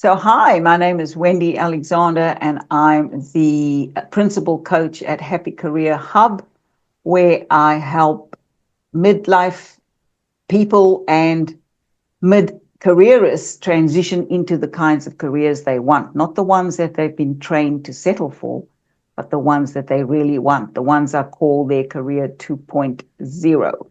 So, hi, my name is Wendy Alexander, and I'm the principal coach at Happy Career Hub, where I help midlife people and mid-careerists transition into the kinds of careers they want, not the ones that they've been trained to settle for, but the ones that they really want, the ones I call their career 2.0.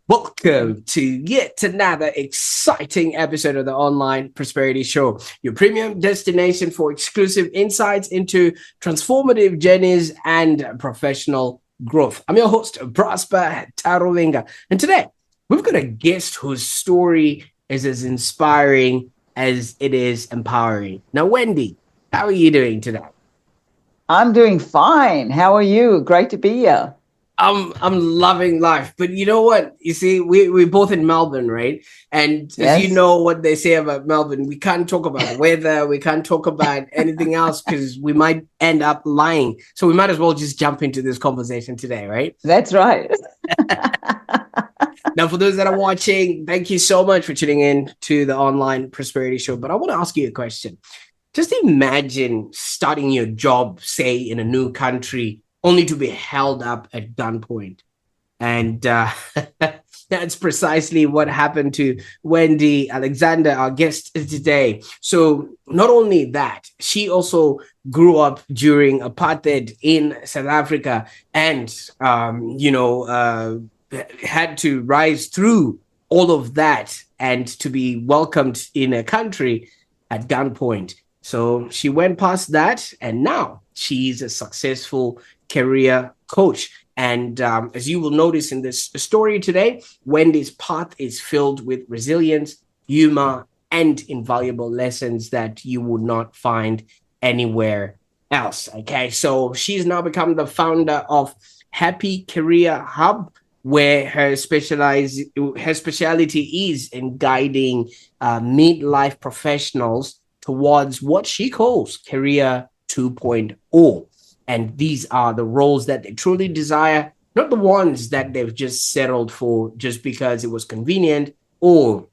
Welcome to yet another exciting episode of the Online Prosperity Show, your premium destination for exclusive insights into transformative journeys and professional growth. I'm your host, Prosper Taruvinga, and today we've got a guest whose story is as inspiring as it is empowering. Now, Wendy, how are you doing today? I'm doing fine. How are you? Great to be here. I'm loving life, but you know what? You see, we're both in Melbourne, right? And as you know what they say about Melbourne, we can't talk about the weather, we can't talk about anything else because we might end up lying. So we might as well just jump into this conversation today, right? That's right. Now, for those that are watching, thank you so much for tuning in to the Online Prosperity Show. But I want to ask you a question. Just imagine starting your job, say, in a new country, only to be held up at gunpoint. And that's precisely what happened to Wendy Alexander, our guest today. So not only that, she also grew up during apartheid in South Africa and, had to rise through all of that and to be welcomed in a country at gunpoint. So she went past that, and now she's a successful career coach. And as you will notice in this story today, Wendy's path is filled with resilience, humor, and invaluable lessons that you would not find anywhere else. Okay, so she's now become the founder of Happy Career Hub, where her specialty is in guiding midlife professionals towards what she calls Career 2.0. And these are the roles that they truly desire, not the ones that they've just settled for just because it was convenient or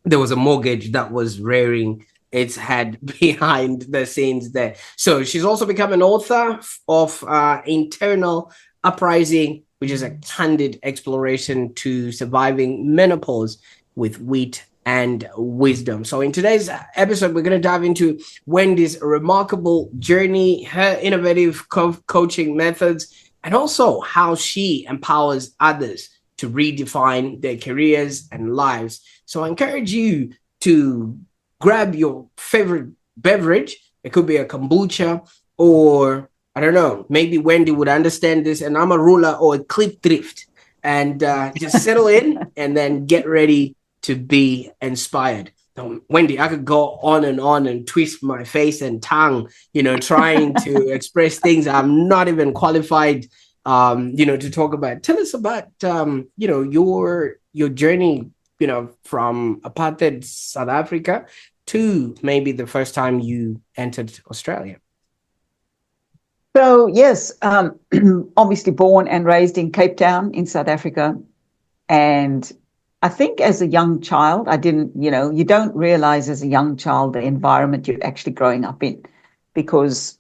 there was a mortgage that was rearing its head behind the scenes there. So she's also become an author of Internal Uprising, which is a candid exploration to surviving menopause with wit and wisdom. So in today's episode, we're going to dive into Wendy's remarkable journey, her innovative coaching methods, and also how she empowers others to redefine their careers and lives. So I encourage you to grab your favorite beverage. It could be a kombucha, or I don't know, maybe Wendy would understand this, and I'm a ruler or a clip drift, and just settle in and then get ready to be inspired. Now, Wendy, I could go on and twist my face and tongue, trying to express things I'm not even qualified, to talk about. Tell us about, your journey, from apartheid South Africa to maybe the first time you entered Australia. So, yes, obviously born and raised in Cape Town in South Africa. And I think as a young child, you don't realize as a young child the environment you're actually growing up in, because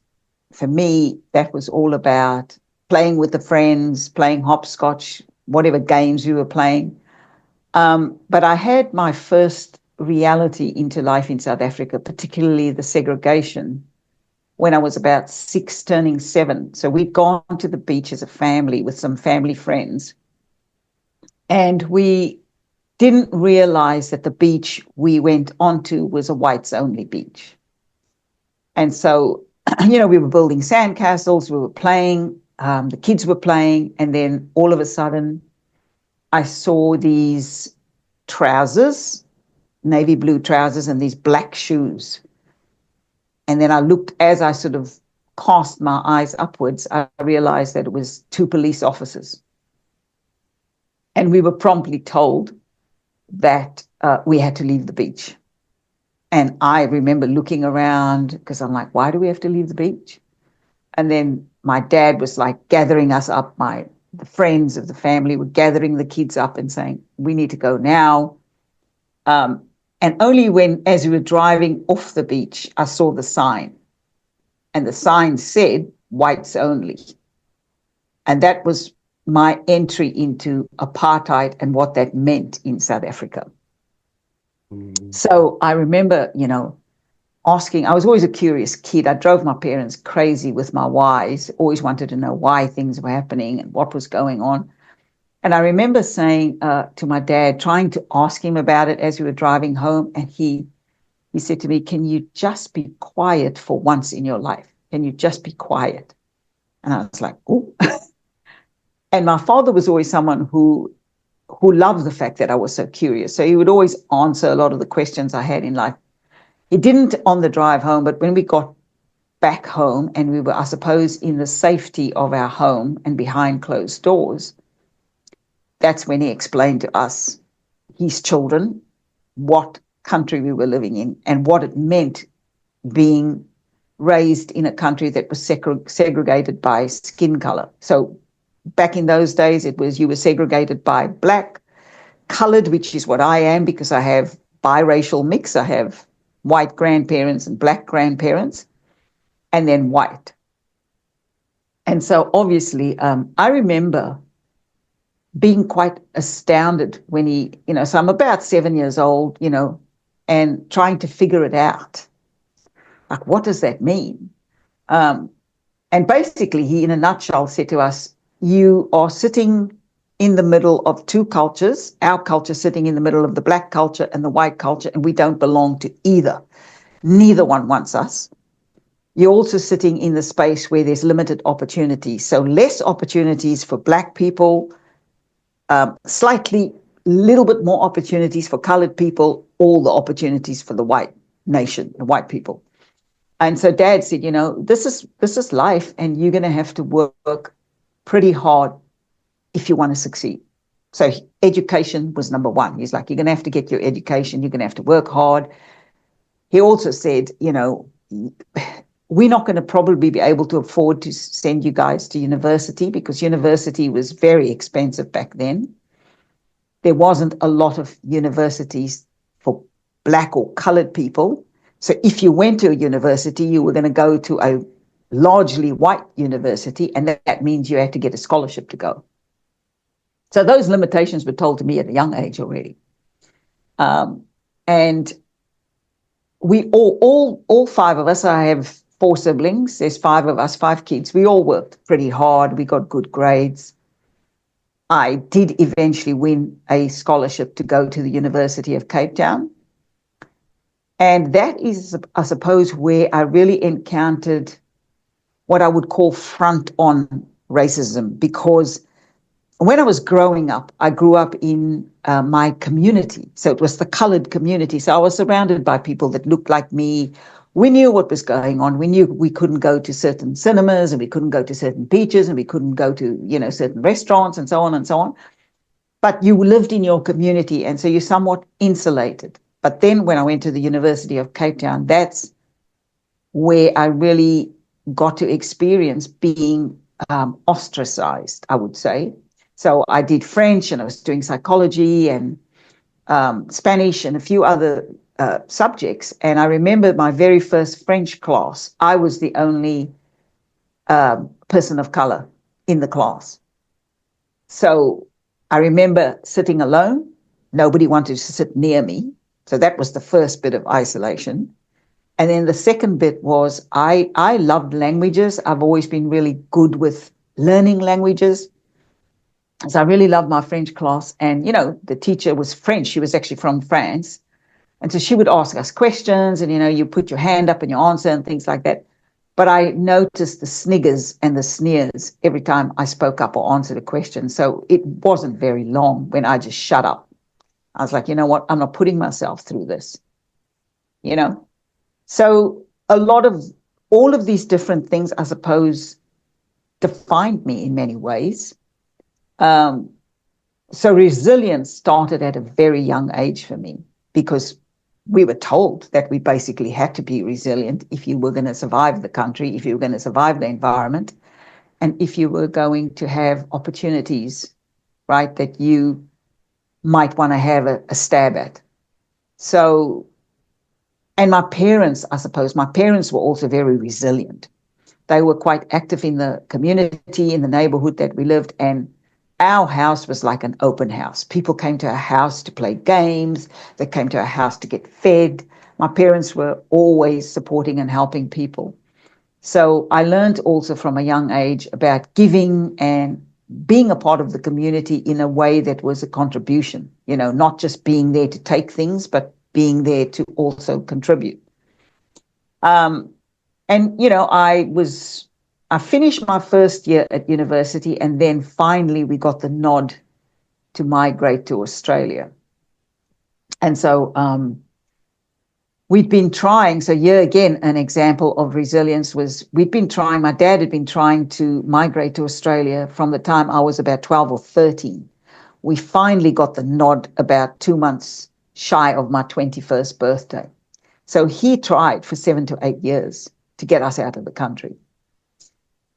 for me, that was all about playing with the friends, playing hopscotch, whatever games we were playing. But I had my first reality into life in South Africa, particularly the segregation, when I was about 6, turning 7. So we'd gone to the beach as a family with some family friends, and we didn't realize that the beach we went onto was a whites-only beach. And so, we were building sandcastles, we were playing, the kids were playing, and then all of a sudden, I saw these trousers, navy blue trousers, and these black shoes. And then I looked, as I sort of cast my eyes upwards, I realized that it was 2 police officers. And we were promptly told that we had to leave the beach. And I remember looking around because I'm like, why do we have to leave the beach? And then my dad was like gathering us up. The friends of the family were gathering the kids up and saying, we need to go now. And only as we were driving off the beach, I saw the sign. And the sign said, whites only. And that was my entry into apartheid and what that meant in South Africa. So I remember, asking, I was always a curious kid. I drove my parents crazy with my whys, always wanted to know why things were happening and what was going on. And I remember saying to my dad, trying to ask him about it as we were driving home. And he said to me, can you just be quiet for once in your life? Can you just be quiet? And I was like, oh. And my father was always someone who loved the fact that I was so curious. So he would always answer a lot of the questions I had in life. He didn't on the drive home, but when we got back home and we were, I suppose, in the safety of our home and behind closed doors, that's when he explained to us, his children, what country we were living in and what it meant being raised in a country that was segregated by skin color. So back in those days, it was you were segregated by black, colored, which is what I am because I have biracial mix. I have white grandparents and black grandparents, and then white. And so obviously, I remember being quite astounded when so I'm about 7 years old, and trying to figure it out. Like, what does that mean? And basically, he, in a nutshell, said to us, you are sitting in the middle of two cultures, our culture sitting in the middle of the black culture and the white culture, and we don't belong to either. Neither one wants us. You're also sitting in the space where there's limited opportunities. So less opportunities for black people, little bit more opportunities for colored people, all the opportunities for the white nation, the white people. And so Dad said, this is life, and you're going to have to work pretty hard if you want to succeed. So education was number one. He's like, you're going to have to get your education. You're going to have to work hard. He also said, we're not going to probably be able to afford to send you guys to university because university was very expensive back then. There wasn't a lot of universities for black or colored people. So if you went to a university, you were going to go to a largely white university, and that means you had to get a scholarship to go. So those limitations were told to me at a young age already. And we all five of us, I have 4 siblings, there's 5 of us, 5 kids, we all worked pretty hard, we got good grades. I did eventually win a scholarship to go to the University of Cape Town. And that is, I suppose, where I really encountered what I would call front-on racism, because when I was growing up, I grew up in my community. So it was the colored community. So I was surrounded by people that looked like me. We knew what was going on. We knew we couldn't go to certain cinemas, and we couldn't go to certain beaches, and we couldn't go to, certain restaurants and so on and so on. But you lived in your community, and so you're somewhat insulated. But then when I went to the University of Cape Town, that's where I really got to experience being ostracized, I would say. So I did French, and I was doing psychology and Spanish and a few other subjects. And I remember my very first French class, I was the only person of color in the class. So I remember sitting alone. Nobody wanted to sit near me. So that was the first bit of isolation. And then the second bit was I loved languages. I've always been really good with learning languages. So I really loved my French class. And, the teacher was French. She was actually from France. And so she would ask us questions and, you put your hand up and you answer and things like that. But I noticed the sniggers and the sneers every time I spoke up or answered a question. So it wasn't very long when I just shut up. I was like, you know what? I'm not putting myself through this, So all of these different things, I suppose, defined me in many ways. So resilience started at a very young age for me, because we were told that we basically had to be resilient if you were going to survive the country, if you were going to survive the environment, and if you were going to have opportunities, right, that you might want to have a stab at. So, and my parents, I suppose, my parents were also very resilient. They were quite active in the community, in the neighborhood that we lived, and our house was like an open house. People came to our house to play games. They came to our house to get fed. My parents were always supporting and helping people. So I learned also from a young age about giving and being a part of the community in a way that was a contribution, not just being there to take things, but being there to also contribute. And I finished my first year at university, and then finally we got the nod to migrate to Australia. And so we'd been trying. So here again, an example of resilience was we'd been trying. My dad had been trying to migrate to Australia from the time I was about 12 or 13. We finally got the nod about 2 months shy of my 21st birthday. So he tried for 7 to 8 years to get us out of the country.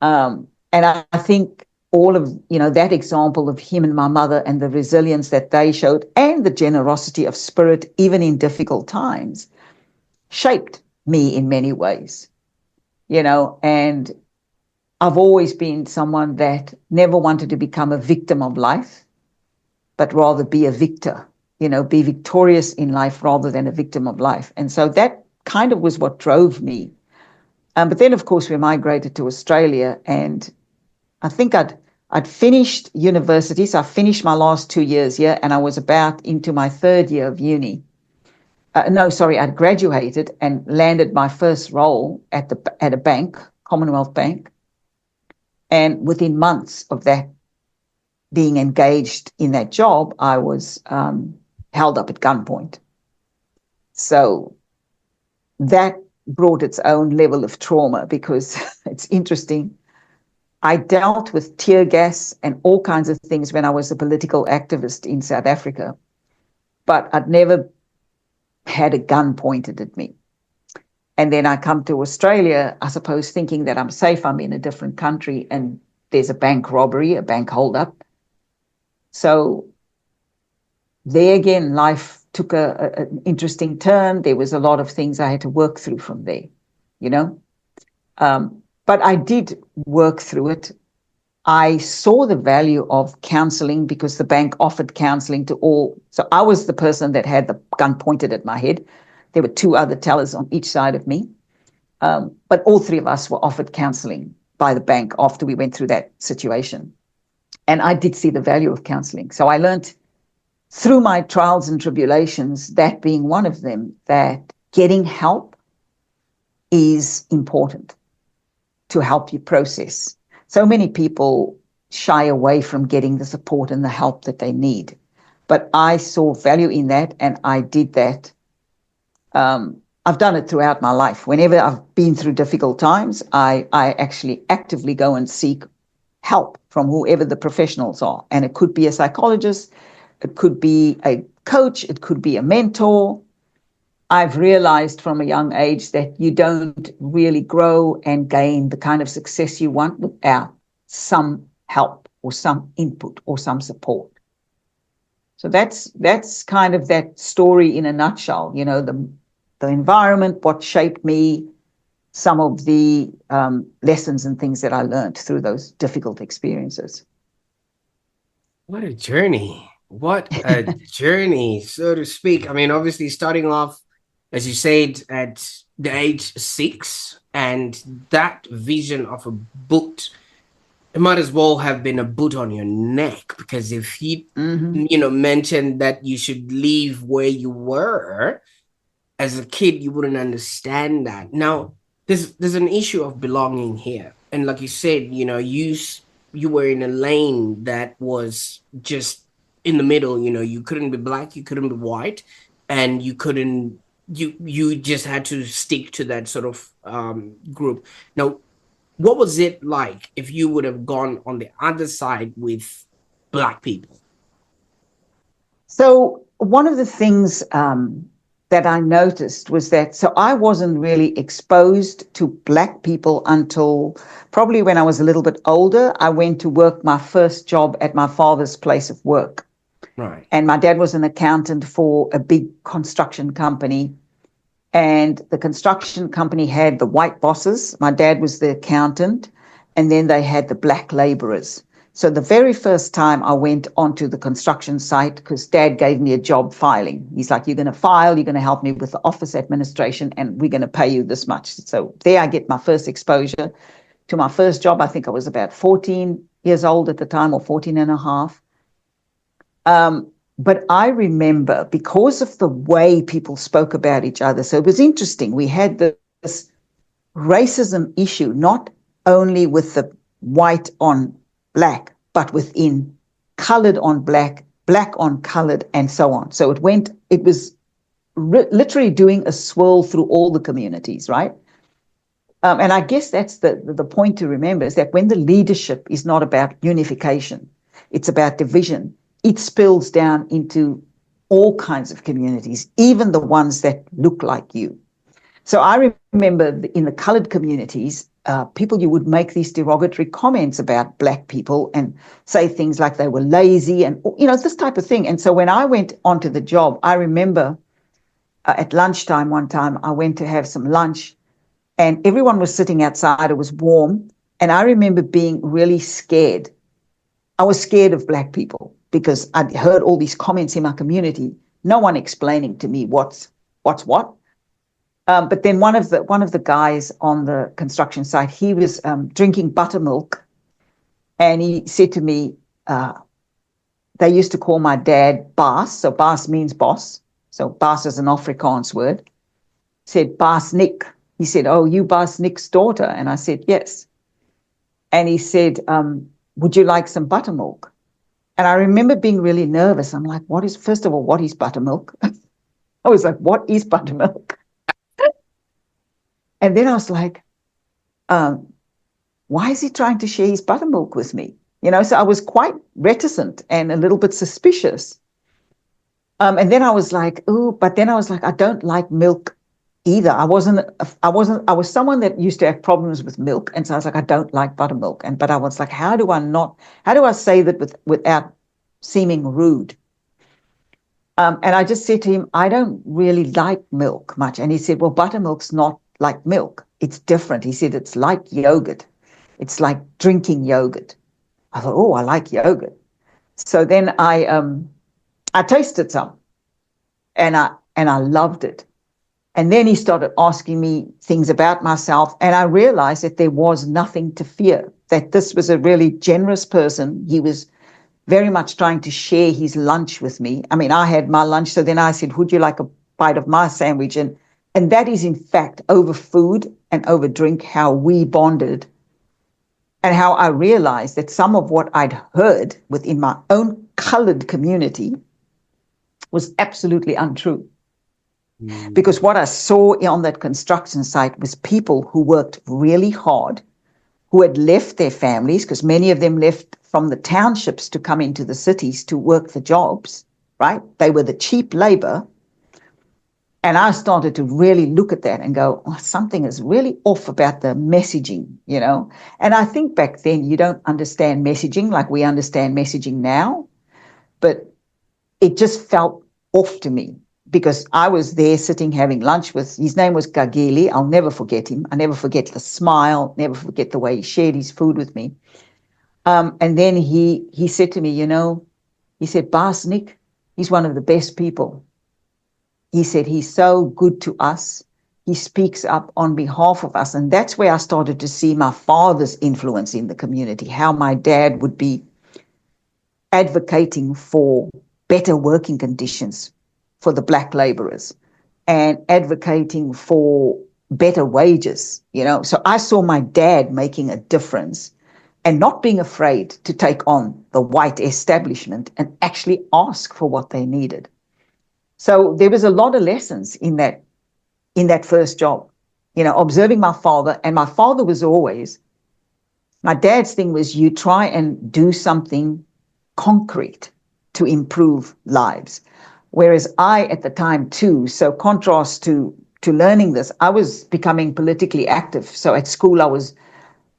And I think all of, that example of him and my mother and the resilience that they showed and the generosity of spirit, even in difficult times, shaped me in many ways, and I've always been someone that never wanted to become a victim of life, but rather be a victor, be victorious in life rather than a victim of life. And so that kind of was what drove me. But then, of course, we migrated to Australia, and I think I'd finished university. So I finished my last 2 years here, and I was about into my third year of uni. I'd graduated and landed my first role at a bank, Commonwealth Bank. And within months of that, being engaged in that job, I was held up at gunpoint. So that brought its own level of trauma, because it's interesting. I dealt with tear gas and all kinds of things when I was a political activist in South Africa, but I'd never had a gun pointed at me. And then I come to Australia, I suppose, thinking that I'm safe. I'm in a different country, and there's a bank robbery, a bank holdup. So there again, life took an interesting turn. There was a lot of things I had to work through from there, but I did work through it. I saw the value of counseling because the bank offered counseling to all. So I was the person that had the gun pointed at my head. There were 2 other tellers on each side of me. But all 3 of us were offered counseling by the bank after we went through that situation. And I did see the value of counseling. So I learned through my trials and tribulations, that being one of them, that getting help is important to help you process. So many people shy away from getting the support and the help that they need. But I saw value in that, and I did that. I've done it throughout my life. Whenever I've been through difficult times, I actually actively go and seek help from whoever the professionals are. And it could be a psychologist, it could be a coach, it could be a mentor. I've realized from a young age that you don't really grow and gain the kind of success you want without some help or some input or some support. So that's kind of that story in a nutshell. The environment, what shaped me, some of the lessons and things that I learned through those difficult experiences. What a journey. What a journey, so to speak. I mean, obviously starting off, as you said, at the age 6, and that vision of a boot, it might as well have been a boot on your neck, because if he, mentioned that you should leave where you were as a kid, you wouldn't understand that. Now, there's an issue of belonging here. And like you said, you were in a lane that was just in the middle. You couldn't be black, you couldn't be white, and you just had to stick to that sort of group. Now, what was it like if you would have gone on the other side with black people? So one of the things that I noticed was that, so I wasn't really exposed to Black people until probably when I was a little bit older. I went to work my first job at my father's place of work. Right. And my dad was an accountant for a big construction company. And the construction company had the white bosses. My dad was the accountant. And then they had the Black laborers. So the very first time I went onto the construction site, because Dad gave me a job filing. He's like, you're going to file, you're going to help me with the office administration, and we're going to pay you this much. So there I get my first exposure to my first job. I think I was about 14 years old at the time, or 14 and a half. But I remember, because of the way people spoke about each other, so it was interesting. We had this racism issue, not only with the white on Black, but within colored on Black, Black on colored, and so on. So it was literally doing a swirl through all the communities, right? And I guess that's the point to remember, is that when the leadership is not about unification, it's about division, it spills down into all kinds of communities, even the ones that look like you. So I remember in the colored communities, people, you would make these derogatory comments about Black people and say things like they were lazy and, this type of thing. And so when I went onto the job, I remember at lunchtime one time, I went to have some lunch and everyone was sitting outside. It was warm. And I remember being really scared. I was scared of Black people because I'd heard all these comments in my community, no one explaining to me what's what. But then one of the guys on the construction site, he was drinking buttermilk, and he said to me, they used to call my dad Baas, so Baas means boss, so Baas is an Afrikaans word. He said, Baas Nick. He said, oh, you Baas Nick's daughter? And I said, yes. And he said, would you like some buttermilk? And I remember being really nervous. I'm like, first of all, what is buttermilk? I was like, what is buttermilk? And then I was like, why is he trying to share his buttermilk with me? So I was quite reticent and a little bit suspicious. And then I was like, I don't like milk either. I was someone that used to have problems with milk. And so I was like, I don't like buttermilk. But I was like, how do I say that without seeming rude? And I just said to him, I don't really like milk much. And he said, well, buttermilk's not like milk. It's different. He said, it's like yogurt. It's like drinking yogurt. I thought, oh, I like yogurt. So then I tasted some and I loved it. And then he started asking me things about myself. And I realized that there was nothing to fear, that this was a really generous person. He was very much trying to share his lunch with me. I mean, I had my lunch. So then I said, would you like a bite of my sandwich? And that is, in fact, over food and over drink, how we bonded, and how I realized that some of what I'd heard within my own colored community was absolutely untrue. Because what I saw on that construction site was people who worked really hard, who had left their families, because many of them left from the townships to come into the cities to work the jobs, right? They were the cheap labor. And I started to really look at that and go, oh, something is really off about the messaging, And I think back then you don't understand messaging like we understand messaging now, but it just felt off to me because I was there sitting having lunch with, his name was Gageli. I'll never forget him. I never forget the smile, never forget the way he shared his food with me. And then he said to me, he said, Baas Nick, he's one of the best people. He said, he's so good to us. He speaks up on behalf of us. And that's where I started to see my father's influence in the community, how my dad would be advocating for better working conditions for the Black laborers and advocating for better wages, So I saw my dad making a difference and not being afraid to take on the white establishment and actually ask for what they needed. So there was a lot of lessons in that first job, observing my father. And my father was always, my dad's thing was, you try and do something concrete to improve lives. Whereas I, at the time too, so contrast to learning this, I was becoming politically active. So at school, I was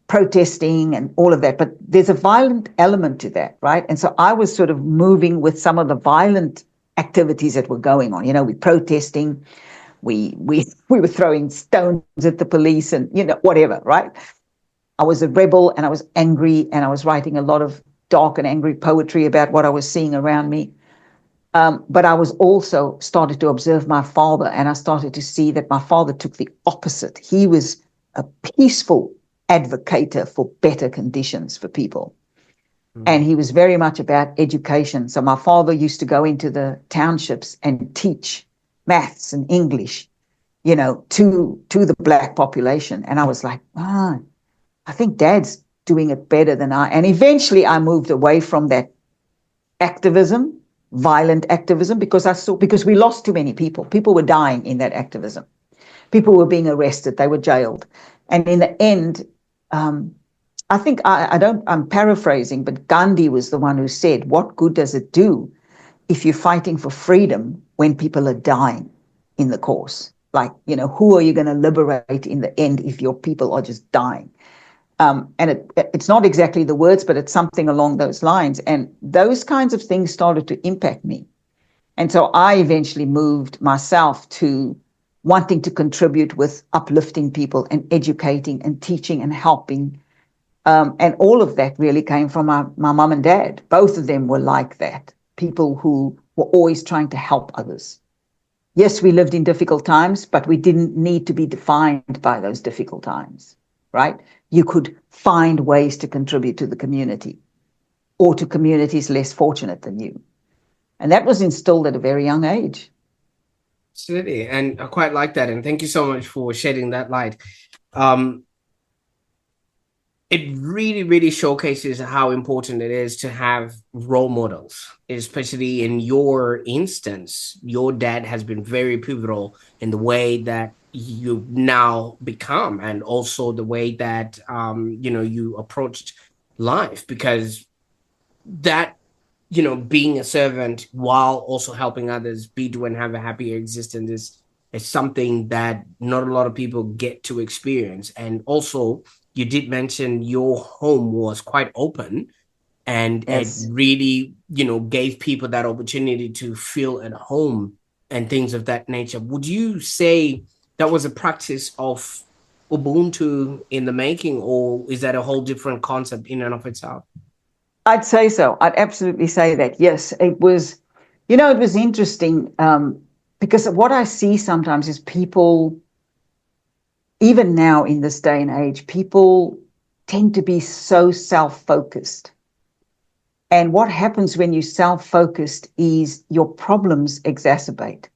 protesting and all of that, but there's a violent element to that, right? And so I was sort of moving with some of the violent activities that were going on. We're protesting, we were throwing stones at the police and, whatever, right? I was a rebel and I was angry and I was writing a lot of dark and angry poetry about what I was seeing around me. But I was also started to observe my father, and I started to see that my father took the opposite. He was a peaceful advocator for better conditions for people. And he was very much about education. So my father used to go into the townships and teach maths and English, to the black population. And I was like, I think Dad's doing it better than I. And eventually I moved away from that activism, violent activism, because we lost too many people. People were dying in that activism. People were being arrested. They were jailed. And in the end, I think I'm paraphrasing, but Gandhi was the one who said, what good does it do if you're fighting for freedom when people are dying in the course? Like, who are you going to liberate in the end if your people are just dying? And it's not exactly the words, but it's something along those lines. And those kinds of things started to impact me. And so I eventually moved myself to wanting to contribute with uplifting people and educating and teaching and helping. And all of that really came from my mum and dad. Both of them were like that, people who were always trying to help others. Yes, we lived in difficult times, but we didn't need to be defined by those difficult times, right? You could find ways to contribute to the community or to communities less fortunate than you. And that was instilled at a very young age. Absolutely. And I quite like that. And thank you so much for shedding that light. It really, really showcases how important it is to have role models, especially in your instance. Your dad has been very pivotal in the way that you now become, and also the way that, you approached life, because that, being a servant while also helping others be to and have a happier existence is something that not a lot of people get to experience. And also, you did mention your home was quite open, and Yes. it really, gave people that opportunity to feel at home and things of that nature. Would you say that was a practice of Ubuntu in the making, or is that a whole different concept in and of itself? I'd say so. I'd absolutely say that. Yes, it was, it was interesting because what I see sometimes is people, even now in this day and age, people tend to be so self-focused. And what happens when you're self-focused is your problems exacerbate.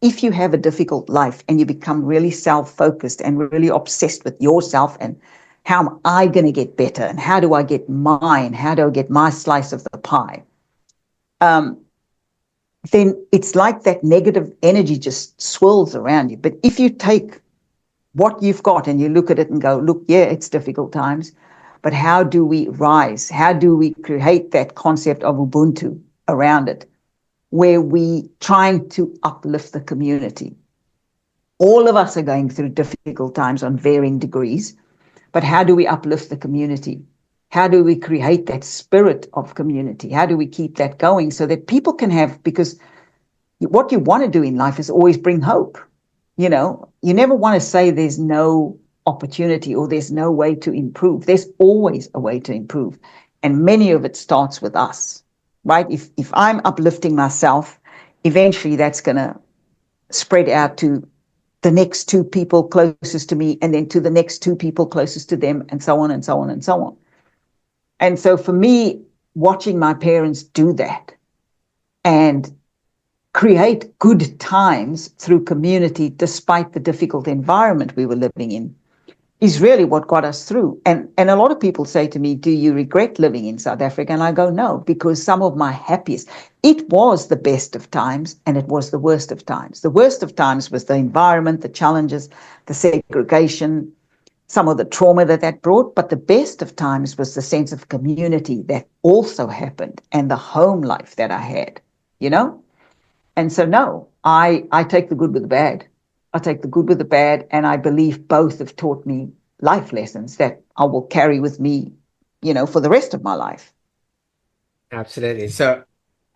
If you have a difficult life and you become really self-focused and really obsessed with yourself and how am I going to get better and how do I get mine? How do I get my slice of the pie? Then it's like that negative energy just swirls around you. But if you take what you've got and you look at it and go, look, yeah, it's difficult times, but how do we rise? How do we create that concept of Ubuntu around it, where we trying to uplift the community? All of us are going through difficult times on varying degrees, but how do we uplift the community? How do we create that spirit of community? How do we keep that going so that people can have, because what you want to do in life is always bring hope. You never want to say there's no opportunity or there's no way to improve. There's always a way to improve. And many of it starts with us, right? If I'm uplifting myself, eventually that's going to spread out to the next two people closest to me, and then to the next two people closest to them, and so on and so on and so on. And so for me, watching my parents do that and create good times through community despite the difficult environment we were living in is really what got us through. And a lot of people say to me, do you regret living in South Africa? And I go, no, because some of my happiest, it was the best of times and it was the worst of times. The worst of times was the environment, the challenges, the segregation, some of the trauma that brought. But the best of times was the sense of community that also happened and the home life that I had, And so, no, I take the good with the bad. I take the good with the bad, and I believe both have taught me life lessons that I will carry with me, for the rest of my life. Absolutely. So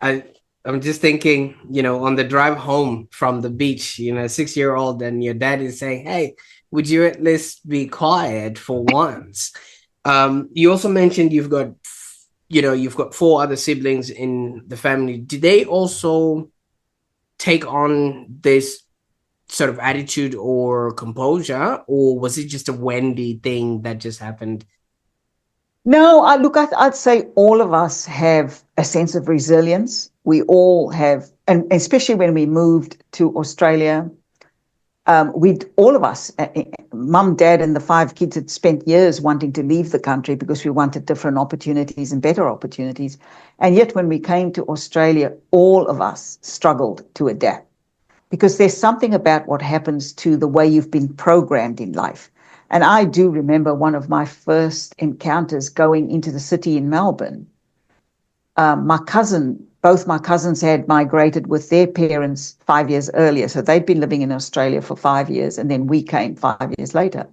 I'm just thinking, on the drive home from the beach, 6-year-old, and your dad is saying, "Hey, would you at least be quiet for once?" You also mentioned you've got 4 other siblings in the family. Did they also take on this sort of attitude or composure, or was it just a Wendy thing that just happened? No, I'd say all of us have a sense of resilience. We all have, and especially when we moved to Australia, all of us, mum, dad, and the 5 kids had spent years wanting to leave the country because we wanted different opportunities and better opportunities. And yet when we came to Australia, all of us struggled to adapt, because there's something about what happens to the way you've been programmed in life. And I do remember one of my first encounters going into the city in Melbourne. Both my cousins had migrated with their parents 5 years earlier. So they'd been living in Australia for 5 years, and then we came 5 years later.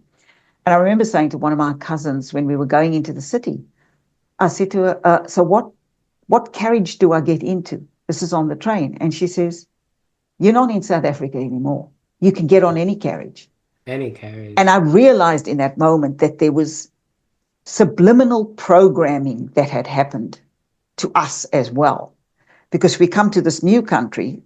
And I remember saying to one of my cousins when we were going into the city, I said to her, so what carriage do I get into? This is on the train. And she says, "You're not in South Africa anymore. You can get on any carriage." Any carriage. And I realized in that moment that there was subliminal programming that had happened to us as well. Because we come to this new country,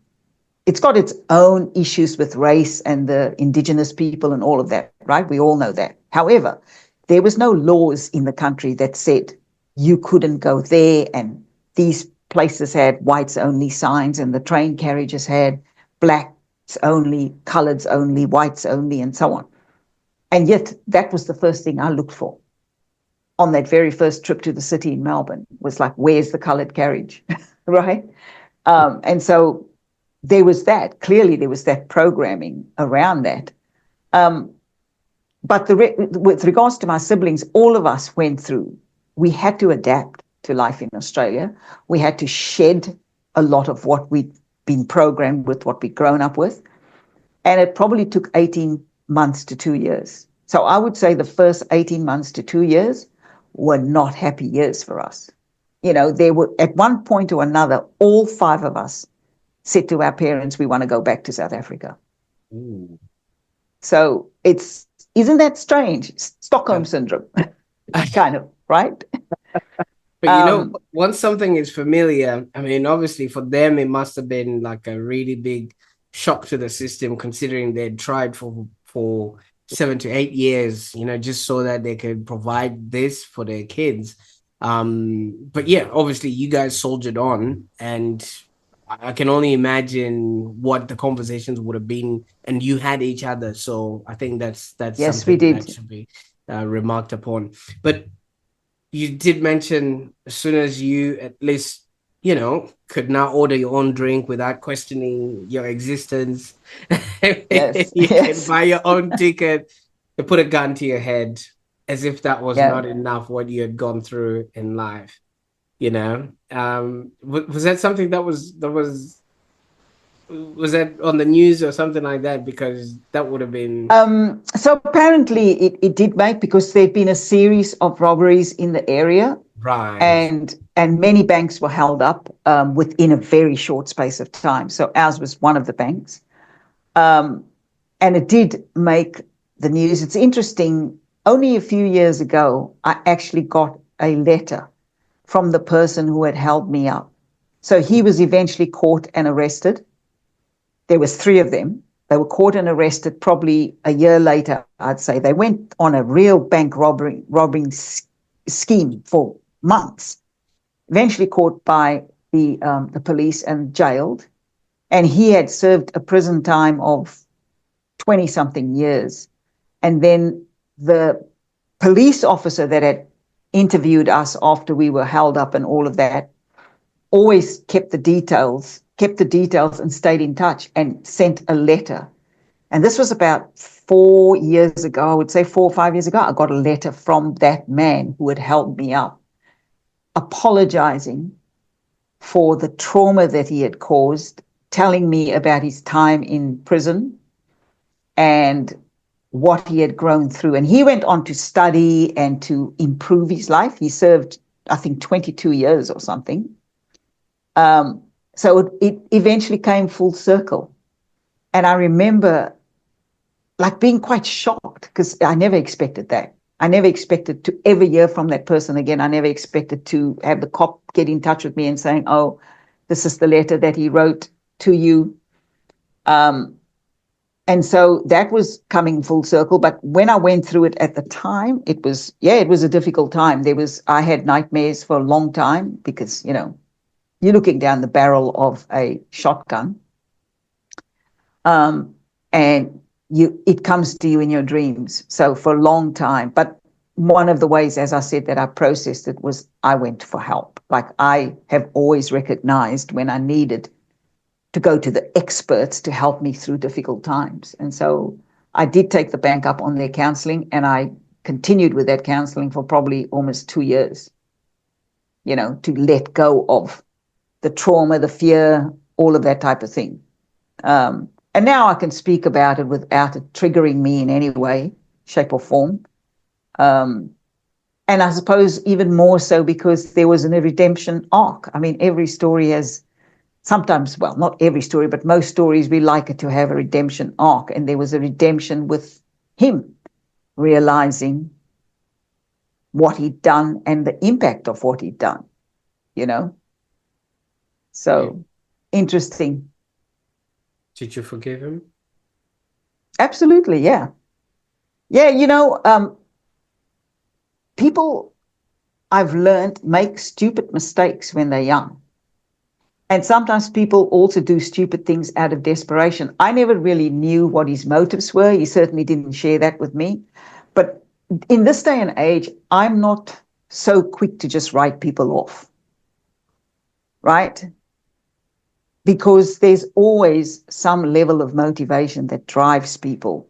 it's got its own issues with race and the indigenous people and all of that, right? We all know that. However, there was no laws in the country that said you couldn't go there, and these places had whites only signs, and the train carriages had blacks only, coloreds only, whites only, and so on. And yet that was the first thing I looked for on that very first trip to the city in Melbourne, was like, where's the colored carriage, right? And so there was that. Clearly there was that programming around that. But with regards to my siblings, all of us went through, we had to adapt to life in Australia. We had to shed a lot of what we'd been programmed with, what we'd grown up with. And it probably took 18 months to 2 years. So I would say the first 18 months to 2 years were not happy years for us. There were, at one point or another, all 5 of us said to our parents, we want to go back to South Africa. Ooh. So isn't that strange? Stockholm syndrome, kind of, right? But once something is familiar, I mean, obviously for them, it must have been like a really big shock to the system, considering they'd tried for 7 to 8 years, just so that they could provide this for their kids. But yeah, obviously you guys soldiered on, and I can only imagine what the conversations would have been, and you had each other. So I think that's yes, something we did. that should be remarked upon. But you did mention, as soon as you at least, could now order your own drink without questioning your existence, Yes, you can yes, buy your own ticket, they put a gun to your head, as if that was yeah. not enough what you had gone through in life. Was that something that was that on the news or something like that? Because that would have been So apparently it did make, because there'd been a series of robberies in the area, right. and many banks were held up within a very short space of time. So ours was one of the banks, and it did make the news. It's interesting. Only a few years ago, I actually got a letter from the person who had held me up. So he was eventually caught and arrested. There was 3 of them. They were caught and arrested probably a year later, I'd say. They went on a real bank robbing scheme for months, eventually caught by the police and jailed. And he had served a prison time of 20-something years. And then the police officer that had interviewed us after we were held up and all of that always kept the details and stayed in touch and sent a letter. And this was about 4 years ago, I would say 4 or 5 years ago. I got a letter from that man who had held me up, apologizing for the trauma that he had caused telling me about his time in prison and what he had grown through. And he went on to study and to improve his life. He served, I think, 22 years or something. So it eventually came full circle. And I remember like being quite shocked because I never expected that. I never expected to ever hear from that person again. I never expected to have the cop get in touch with me and saying, oh, this is the letter that he wrote to you. And so that was coming full circle. But when I went through it at the time, it was a difficult time. I had nightmares for a long time because, you know, you're looking down the barrel of a shotgun. And it comes to you in your dreams. So for a long time, but one of the ways, as I said, that I processed it was I went for help. Like I have always recognized when I needed to go to the experts to help me through difficult times. And so I did take the bank up on their counseling, and I continued with that counseling for probably almost 2 years, you know, to let go of the trauma, the fear, all of that type of thing. And now I can speak about it without it triggering me in any way, shape, or form. And I suppose even more so because there was a redemption arc. I mean, every story has sometimes, well, not every story, but most stories, we like it to have a redemption arc. And there was a redemption with him realizing what he'd done and the impact of what he'd done, you know? So interesting. Did you forgive him? Absolutely, yeah. Yeah, you know, people, I've learned, make stupid mistakes when they're young. And sometimes people also do stupid things out of desperation. I never really knew what his motives were. He certainly didn't share that with me. But in this day and age, I'm not so quick to just write people off, right? Because there's always some level of motivation that drives people.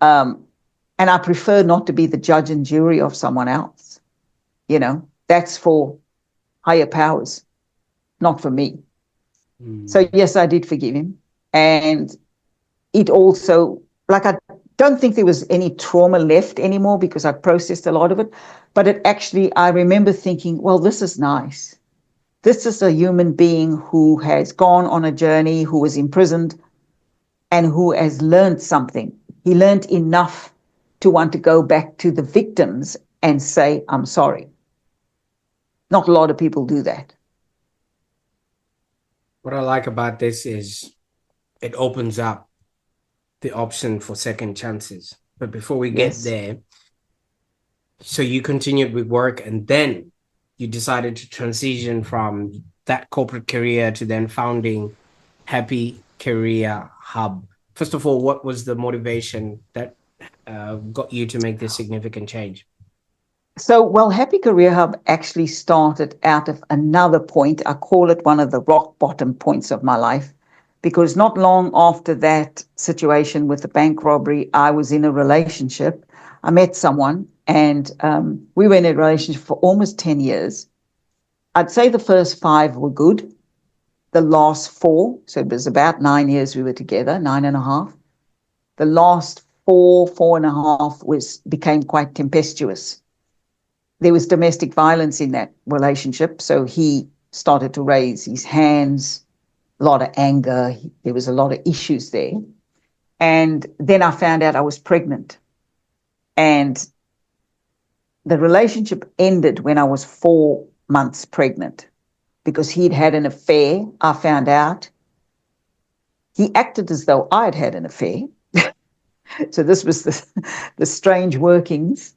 And I prefer not to be the judge and jury of someone else. You know, that's for higher powers, not for me. So yes, I did forgive him. And it also, like, I don't think there was any trauma left anymore because I processed a lot of it. But it actually, I remember thinking, well, this is nice. This is a human being who has gone on a journey, who was imprisoned, and who has learned something. He learned enough to want to go back to the victims and say, I'm sorry. Not a lot of people do that. What I like about this is it opens up the option for second chances. But before we get there, so you continued with work and then you decided to transition from that corporate career to then founding Happy Career Hub. First of all, what was the motivation that got you to make this significant change? So, well, Happy Career Hub actually started out of another point. I call it one of the rock bottom points of my life, because not long after that situation with the bank robbery, I was in a relationship. I met someone and we were in a relationship for almost 10 years. I'd say the first 5 were good. The last 4, so it was about 9 years we were together, 9.5. The last 4.5 became quite tempestuous. There was domestic violence in that relationship, so he started to raise his hands, a lot of anger. There was a lot of issues there. And then I found out I was pregnant. And the relationship ended when I was 4 months pregnant because he'd had an affair. I found out. He acted as though I'd had an affair. So this was the strange workings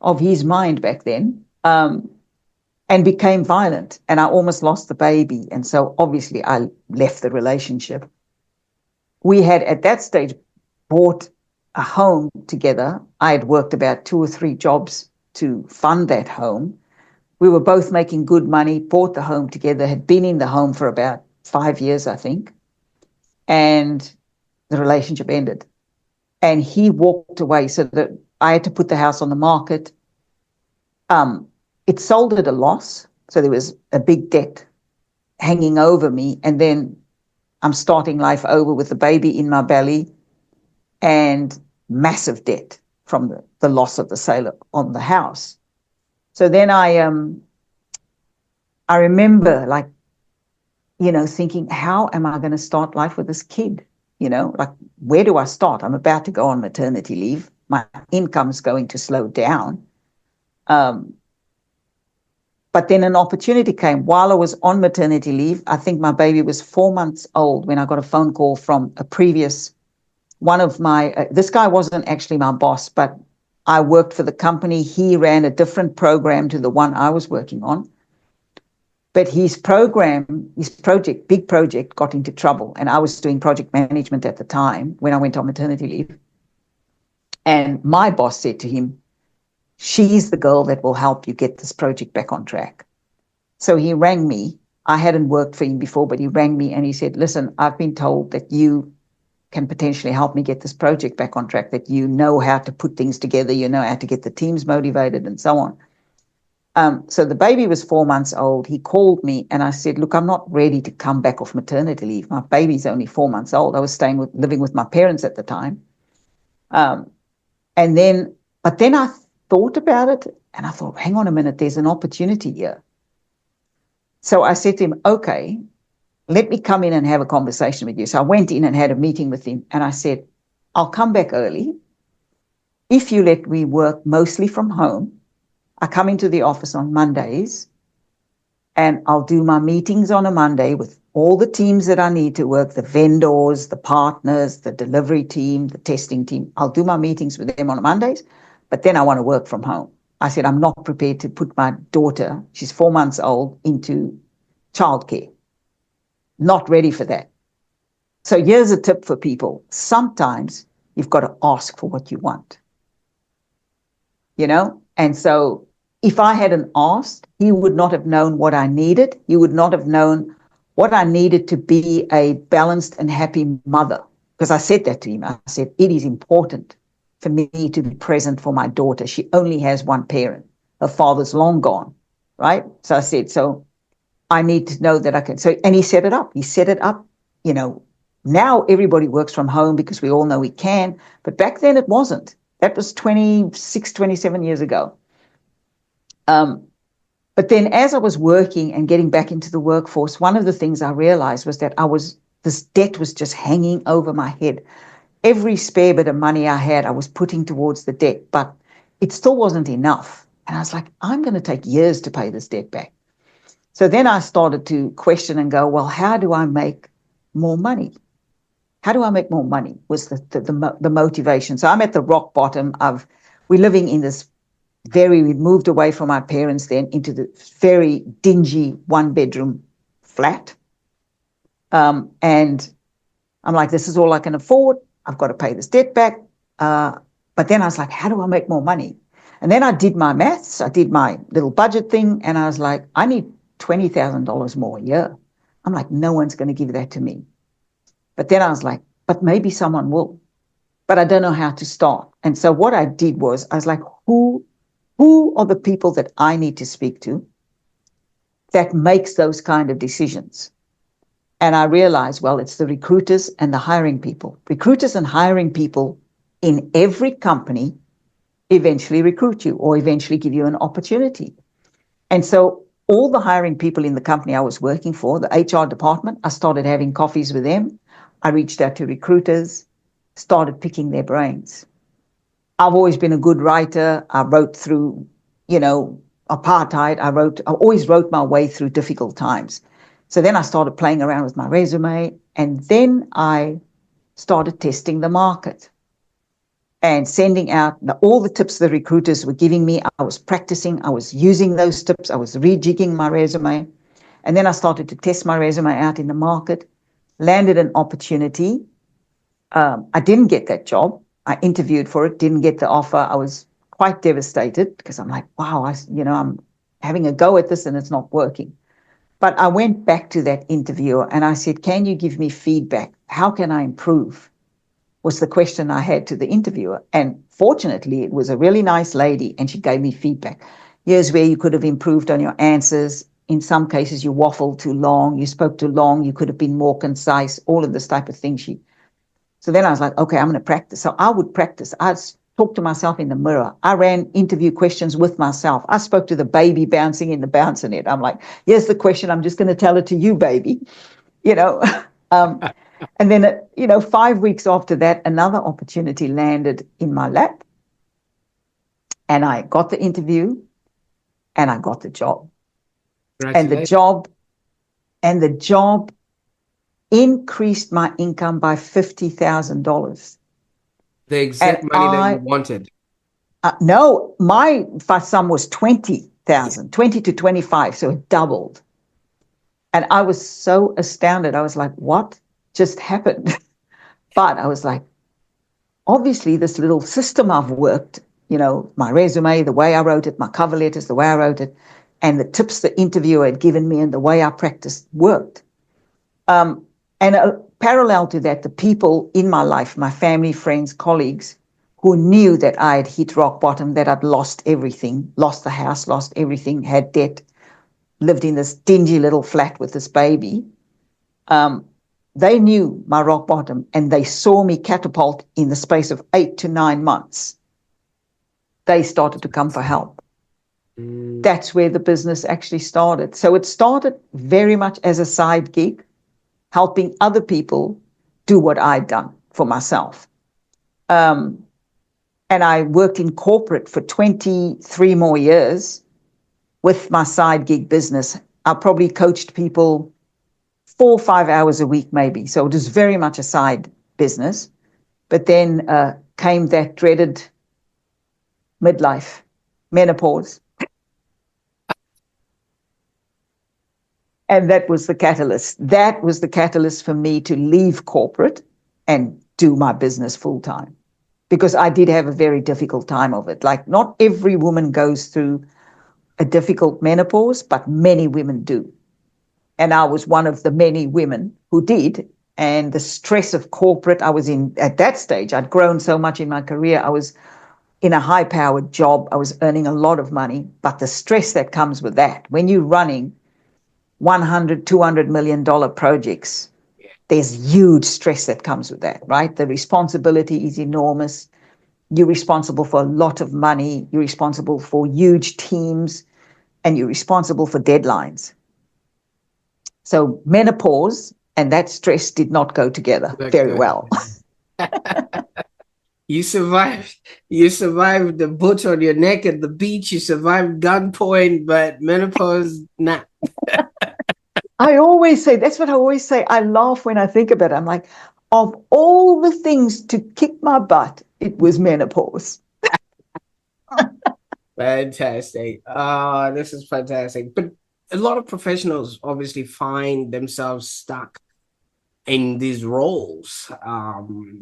of his mind back then, and became violent. And I almost lost the baby. And so obviously I left the relationship. We had at that stage bought a home together. I had worked about 2 or 3 jobs to fund that home. We were both making good money, bought the home together, had been in the home for about 5 years, I think. And the relationship ended. And he walked away so that I had to put the house on the market. It sold at a loss. So there was a big debt hanging over me. And then I'm starting life over with the baby in my belly and massive debt from the loss of the sale on the house. So then I remember, like, thinking, how am I going to start life with this kid? Like, where do I start? I'm about to go on maternity leave. My income's going to slow down. But then an opportunity came while I was on maternity leave. I think my baby was 4 months old when I got a phone call from one of my, this guy wasn't actually my boss, but I worked for the company. He ran a different program to the one I was working on. But his big project got into trouble. And I was doing project management at the time when I went on maternity leave. And my boss said to him, she's the girl that will help you get this project back on track. So he rang me. I hadn't worked for him before, but he rang me and he said, listen, I've been told that you can potentially help me get this project back on track, that you know how to put things together, you know how to get the teams motivated and so on. So the baby was 4 months old. He called me and I said, look, I'm not ready to come back off maternity leave. My baby's only 4 months old. I was living with my parents at the time. But then I thought about it and I thought, hang on a minute, there's an opportunity here. So I said to him, okay, let me come in and have a conversation with you. So I went in and had a meeting with him and I said, I'll come back early if you let me work mostly from home. I come into the office on Mondays and I'll do my meetings on a Monday with all the teams that I need to work, the vendors, the partners, the delivery team, the testing team. I'll do my meetings with them on Mondays, but then I want to work from home. I said, I'm not prepared to put my daughter, she's 4 months old, into childcare. Not ready for that. So here's a tip for people. Sometimes you've got to ask for what you want. And so if I hadn't asked, he would not have known what I needed. He would not have known what I needed to be a balanced and happy mother. Because I said that to him. I said, it is important for me to be present for my daughter. She only has one parent. Her father's long gone, right? So I said, so I need to know that I can. So, and he set it up. Now everybody works from home because we all know we can. But back then it wasn't. That was 26, 27 years ago. But then as I was working and getting back into the workforce, one of the things I realized was that this debt was just hanging over my head. Every spare bit of money I had, I was putting towards the debt, but it still wasn't enough. And I was like, I'm going to take years to pay this debt back. So then I started to question and go, well, how do I make more money? How do I make more money was the motivation. So I'm at the rock bottom we're living in this we moved away from our parents then into the very dingy 1-bedroom flat. And I'm like, this is all I can afford. I've got to pay this debt back. But then I was like, how do I make more money? And then I did my maths. I did my little budget thing. And I was like, I need $20,000 more a year. I'm like, no one's going to give that to me. But then I was like, but maybe someone will. But I don't know how to start. And so what I did was I was like, who are the people that I need to speak to that makes those kind of decisions? And I realized, well, it's the recruiters and the hiring people. Recruiters and hiring people in every company eventually recruit you or eventually give you an opportunity. And so all the hiring people in the company I was working for, the HR department, I started having coffees with them. I reached out to recruiters, started picking their brains. I've always been a good writer. I wrote through, apartheid. I always wrote my way through difficult times. So then I started playing around with my resume, and then I started testing the market and sending out all the tips the recruiters were giving me. I was practicing. I was using those tips. I was rejigging my resume. And then I started to test my resume out in the market, landed an opportunity. I didn't get that job. I interviewed for it, didn't get the offer. I was quite devastated because I'm like, wow, I'm having a go at this and it's not working. But I went back to that interviewer and I said, can you give me feedback? How can I improve? Was the question I had to the interviewer. And fortunately, it was a really nice lady and she gave me feedback. Here's where you could have improved on your answers. in some cases you waffled too long, you spoke too long, you could have been more concise, all of this type of thing. So then I was like, okay, I'm going to practice. So I would practice. I'd talk to myself in the mirror. I ran interview questions with myself. I spoke to the baby bouncing in the bouncer-net. I'm like, here's the question. I'm just going to tell it to you, baby. You know, and then, 5 weeks after that, another opportunity landed in my lap. And I got the interview and I got the job. And the job increased my income by $50,000. The exact money that you wanted. No, my first sum was 20,000, 20 to 25. So it doubled. And I was so astounded. I was like, what just happened? But I was like, obviously this little system I've worked, my resume, the way I wrote it, my cover letters, the way I wrote it, and the tips the interviewer had given me and the way I practiced worked. And parallel to that, the people in my life, my family, friends, colleagues, who knew that I had hit rock bottom, that I'd lost everything, lost the house, lost everything, had debt, lived in this dingy little flat with this baby. They knew my rock bottom and they saw me catapult in the space of 8 to 9 months. They started to come for help. That's where the business actually started. So it started very much as a side gig, helping other people do what I'd done for myself. And I worked in corporate for 23 more years with my side gig business. I probably coached people 4 or 5 hours a week, maybe. So it was very much a side business. But then came that dreaded midlife, menopause. And that was the catalyst. That was the catalyst for me to leave corporate and do my business full time. Because I did have a very difficult time of it. Like, not every woman goes through a difficult menopause, but many women do. And I was one of the many women who did. And the stress of corporate, I was in, at that stage, I'd grown so much in my career. I was in a high-powered job. I was earning a lot of money. But the stress that comes with that, when you're running $100, $200 million projects, there's huge stress that comes with that, right? The responsibility is enormous. You're responsible for a lot of money. You're responsible for huge teams, and you're responsible for deadlines. So menopause and that stress did not go together very well. You survived the boot on your neck at the beach. You survived gunpoint, but menopause, nah. I always say, that's what I always say. I laugh when I think about it. I'm like, of all the things to kick my butt, it was menopause. Fantastic. This is fantastic. But a lot of professionals obviously find themselves stuck in these roles,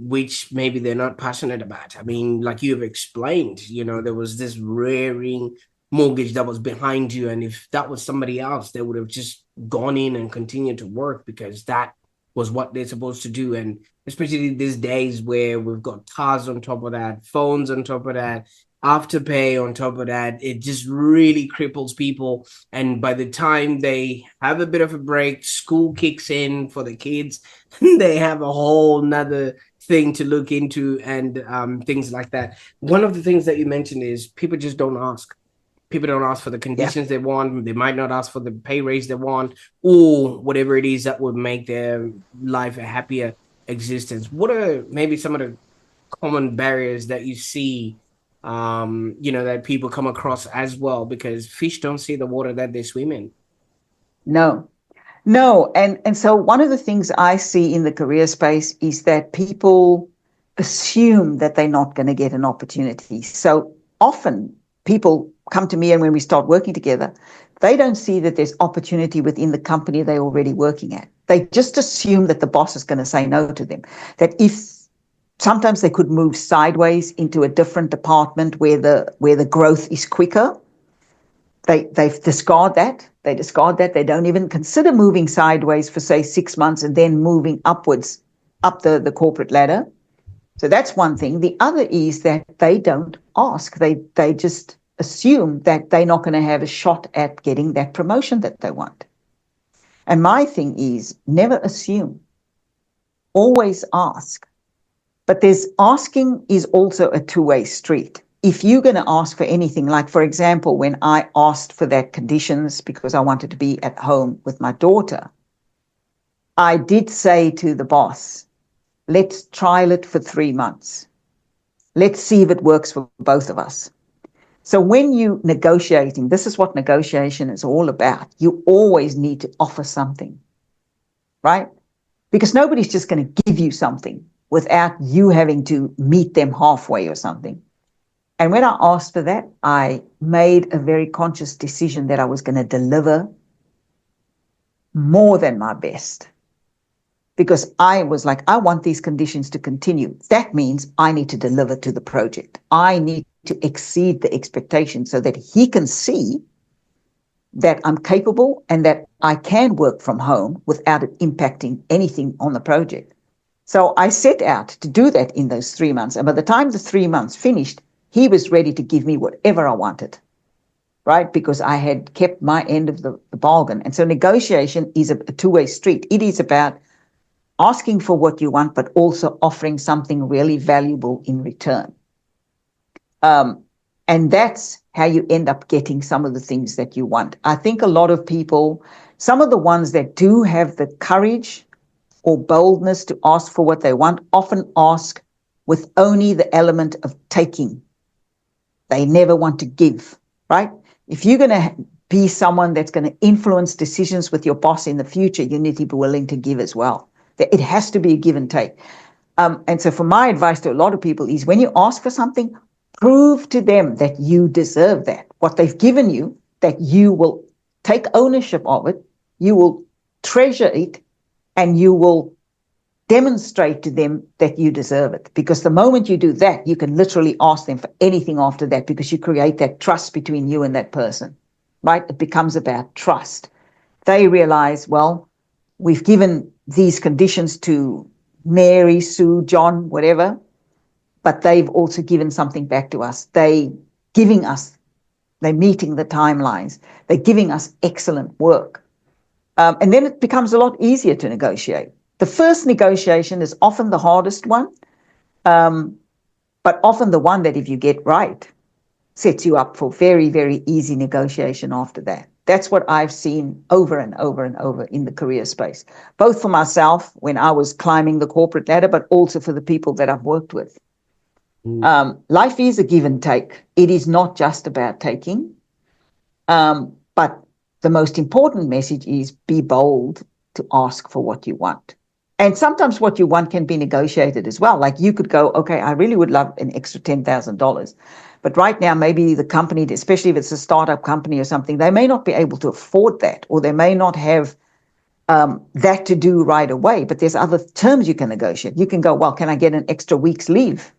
which maybe they're not passionate about. I mean, like you have explained, there was this rearing mortgage that was behind you. And if that was somebody else, they would have just gone in and continued to work because that was what they're supposed to do. And especially these days where we've got cars on top of that, phones on top of that, afterpay on top of that, it just really cripples people. And by the time they have a bit of a break, school kicks in for the kids, they have a whole nother thing to look into and things like that. One of the things that you mentioned is people just don't ask. People don't ask for the conditions they want. They might not ask for the pay raise they want or whatever it is that would make their life a happier existence. What are maybe some of the common barriers that you see, that people come across as well? Because fish don't see the water that they swim in. No. And so one of the things I see in the career space is that people assume that they're not going to get an opportunity. So often people come to me, and when we start working together, they don't see that there's opportunity within the company they're already working at. They just assume that the boss is going to say no to them, that if sometimes they could move sideways into a different department where the growth is quicker. They discard that. They discard that. They don't even consider moving sideways for, say, 6 months and then moving upwards up the corporate ladder. So that's one thing. The other is that they don't ask. They just assume that they're not going to have a shot at getting that promotion that they want. And my thing is, never assume. Always ask. But asking is also a two-way street. If you're going to ask for anything, like, for example, when I asked for that conditions because I wanted to be at home with my daughter, I did say to the boss, let's trial it for 3 months. Let's see if it works for both of us. So when you're negotiating, this is what negotiation is all about. You always need to offer something, right? Because nobody's just going to give you something without you having to meet them halfway or something. And when I asked for that, I made a very conscious decision that I was going to deliver more than my best. Because I was like, I want these conditions to continue. That means I need to deliver to the project. I need to exceed the expectations so that he can see that I'm capable and that I can work from home without it impacting anything on the project. So I set out to do that in those 3 months. And by the time the 3 months finished, he was ready to give me whatever I wanted, right? Because I had kept my end of the bargain. And so negotiation is a two-way street. It is about asking for what you want, but also offering something really valuable in return. And that's how you end up getting some of the things that you want. I think a lot of people, some of the ones that do have the courage or boldness to ask for what they want, often ask with only the element of taking. They never want to give, right? If you're going to be someone that's going to influence decisions with your boss in the future, you need to be willing to give as well. It has to be a give and take. And so for my advice to a lot of people is when you ask for something, prove to them that you deserve that. What they've given you, that you will take ownership of it, you will treasure it, and you will demonstrate to them that you deserve it. Because the moment you do that, you can literally ask them for anything after that because you create that trust between you and that person, right? It becomes about trust. They realize, well, we've given these conditions to Mary, Sue, John, whatever, but they've also given something back to us. They're meeting the timelines. They're giving us excellent work. And then it becomes a lot easier to negotiate. The first negotiation is often the hardest one, but often the one that if you get right, sets you up for very, very easy negotiation after that. That's what I've seen over and over and over in the career space, both for myself when I was climbing the corporate ladder, but also for the people that I've worked with. Life is a give and take. It is not just about taking, but the most important message is be bold to ask for what you want. And sometimes what you want can be negotiated as well. Like you could go, okay, I really would love an extra $10,000. But right now, maybe the company, especially if it's a startup company or something, they may not be able to afford that, or they may not have that to do right away. But there's other terms you can negotiate. You can go, well, can I get an extra week's leave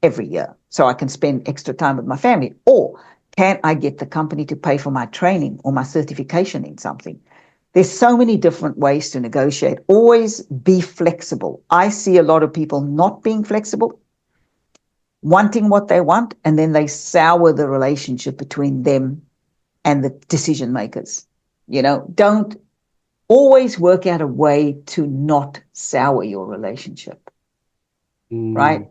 every year so I can spend extra time with my family? Or can I get the company to pay for my training or my certification in something? There's so many different ways to negotiate. Always be flexible. I see a lot of people not being flexible, wanting what they want, and then they sour the relationship between them and the decision makers. Don't always work out a way to not sour your relationship, right?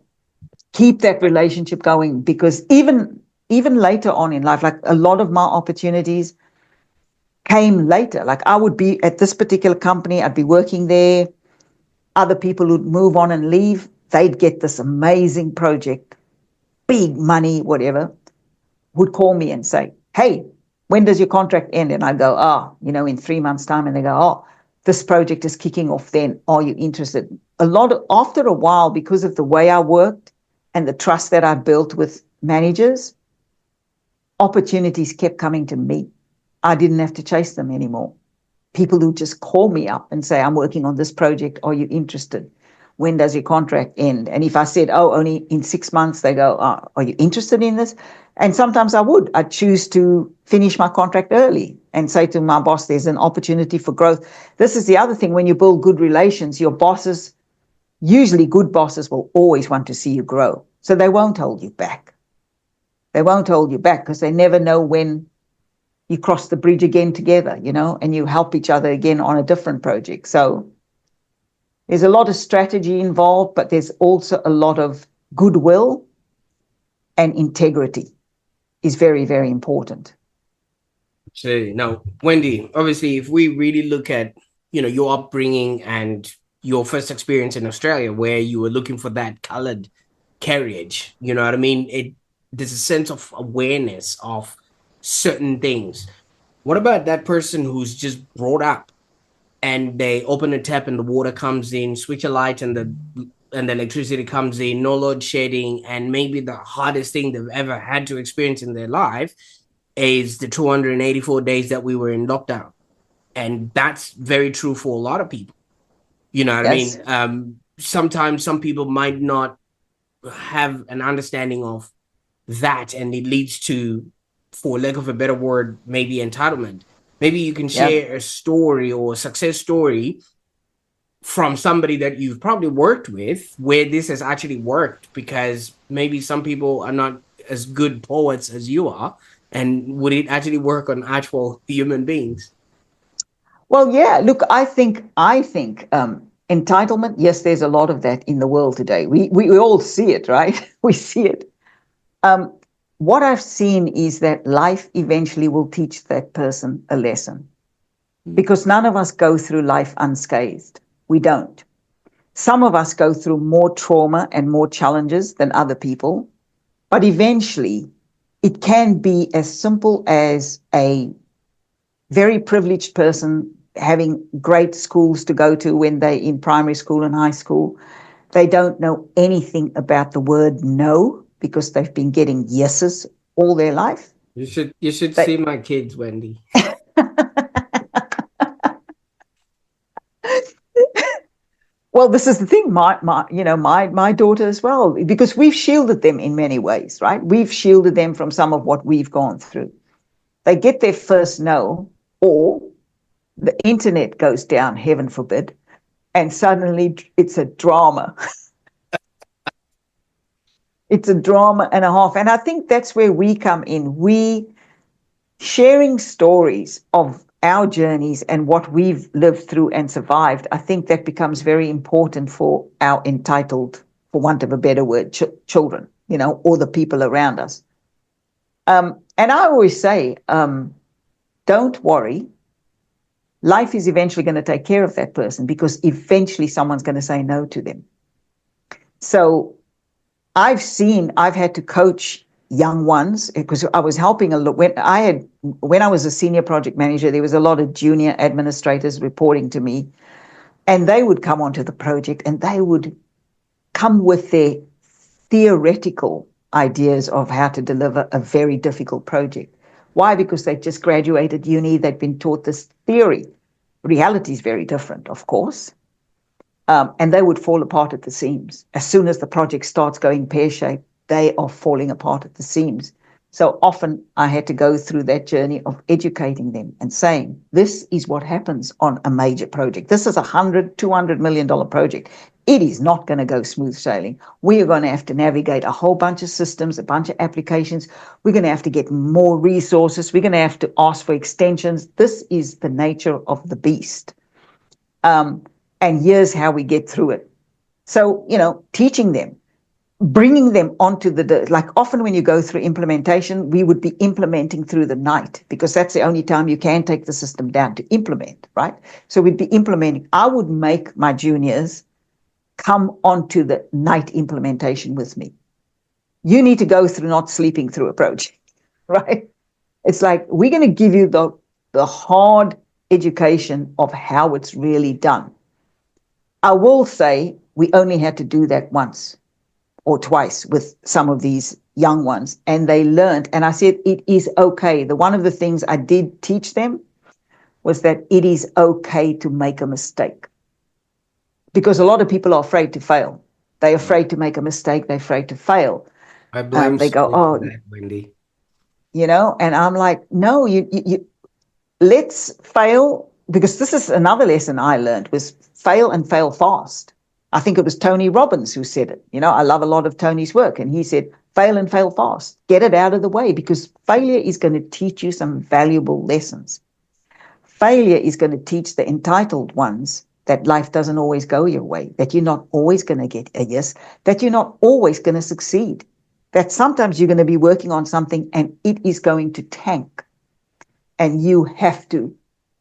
Keep that relationship going, because even later on in life, like a lot of my opportunities came later. Like I would be at this particular company, I'd be working there. Other people would move on and leave. They'd get this amazing project, big money, whatever, would call me and say, hey, when does your contract end? And I'd go, in 3 months' time. And they go, this project is kicking off then. Are you interested? After a while, because of the way I worked and the trust that I built with managers, opportunities kept coming to me. I didn't have to chase them anymore. People who just call me up and say, I'm working on this project. Are you interested? When does your contract end? And if I said, only in 6 months, they go, are you interested in this? And sometimes I'd choose to finish my contract early and say to my boss, there's an opportunity for growth. This is the other thing. When you build good relations, your bosses, usually good bosses, will always want to see you grow. So they won't hold you back. They won't hold you back because they never know when you cross the bridge again together, and you help each other again on a different project. So there's a lot of strategy involved, but there's also a lot of goodwill, and integrity is very, very important. So now, Wendy, obviously, if we really look at, your upbringing and your first experience in Australia, where you were looking for that colored carriage, you know what I mean? There's a sense of awareness of certain things. What about that person who's just brought up and they open a tap and the water comes in, switch a light and the electricity comes in, no load shedding, and maybe the hardest thing they've ever had to experience in their life is the 284 days that we were in lockdown. And that's very true for a lot of people. You know what Yes. I mean? Sometimes some people might not have an understanding of that, and it leads to, for lack of a better word, maybe entitlement. Maybe you can share a story or a success story from somebody that you've probably worked with where this has actually worked, because maybe some people are not as good poets as you are. And would it actually work on actual human beings? Well, yeah, look, I think entitlement, yes, there's a lot of that in the world today. We all see it, right? We see it. What I've seen is that life eventually will teach that person a lesson, because none of us go through life unscathed. We don't. Some of us go through more trauma and more challenges than other people, but eventually it can be as simple as a very privileged person having great schools to go to when they're in primary school and high school. They don't know anything about the word no because they've been getting yeses all their life. You should see my kids, Wendy. Well, this is the thing, my daughter as well, because we've shielded them in many ways, right? We've shielded them from some of what we've gone through. They get their first no, or the internet goes down, heaven forbid, and suddenly it's a drama. It's a drama and a half. And I think that's where we come in. We sharing stories of our journeys and what we've lived through and survived. I think that becomes very important for our entitled, for want of a better word, children, or the people around us. And I always say, don't worry. Life is eventually going to take care of that person, because eventually someone's going to say no to them. So I've had to coach young ones, because I was helping a lot. When I was a senior project manager, there was a lot of junior administrators reporting to me, and they would come onto the project and they would come with their theoretical ideas of how to deliver a very difficult project. Why? Because they just graduated uni, they'd been taught this theory. Reality is very different, of course. And they would fall apart at the seams. As soon as the project starts going pear-shaped, they are falling apart at the seams. So often I had to go through that journey of educating them and saying, this is what happens on a major project. This is $100-200 million project. It is not going to go smooth sailing. We are going to have to navigate a whole bunch of systems, a bunch of applications. We're going to have to get more resources. We're going to have to ask for extensions. This is the nature of the beast. And here's how we get through it. So, teaching them, bringing them onto like often when you go through implementation, we would be implementing through the night, because that's the only time you can take the system down to implement, right? So we'd be implementing. I would make my juniors come onto the night implementation with me. You need to go through not sleeping through a project, right? It's like, we're going to give you the hard education of how it's really done. I will say we only had to do that once or twice with some of these young ones, and they learned. And I said, it is okay. One of the things I did teach them was that it is okay to make a mistake, because a lot of people are afraid to fail. They're afraid to make a mistake. They're afraid to fail. I blame they go, oh, that, Wendy. And I'm like, no, you let's fail, because this is another lesson I learned, was fail and fail fast. I think it was Tony Robbins who said it. I love a lot of Tony's work. And he said, fail and fail fast. Get it out of the way, because failure is going to teach you some valuable lessons. Failure is going to teach the entitled ones that life doesn't always go your way, that you're not always going to get a yes, that you're not always going to succeed, that sometimes you're going to be working on something and it is going to tank and you have to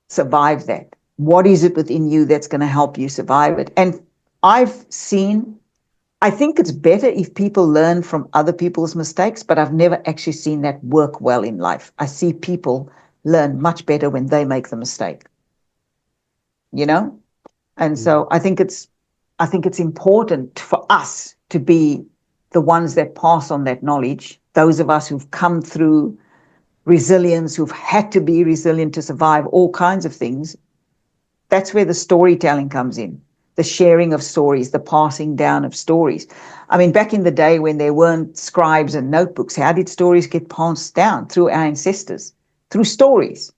survive that. What is it within you that's going to help you survive it? And I think it's better if people learn from other people's mistakes, but I've never actually seen that work well in life. I see people learn much better when they make the mistake, you know? And so I think it's important for us to be the ones that pass on that knowledge. Those of us who've come through resilience, who've had to be resilient to survive all kinds of things. That's where the storytelling comes in, the sharing of stories, the passing down of stories. I mean, back in the day when there weren't scribes and notebooks, how did stories get passed down? Through our ancestors, through stories.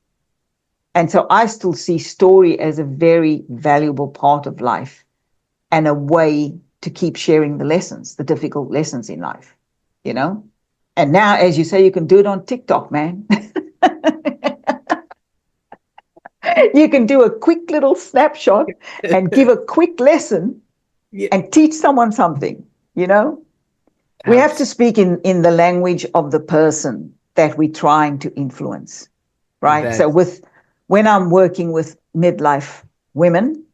And so I still see story as a very valuable part of life and a way to keep sharing the lessons, the difficult lessons in life, you know? And now, as you say, you can do it on TikTok, man. You can do a quick little snapshot and give a quick lesson and teach someone something, you know? We have to speak in the language of the person that we're trying to influence, right? So when I'm working with midlife women,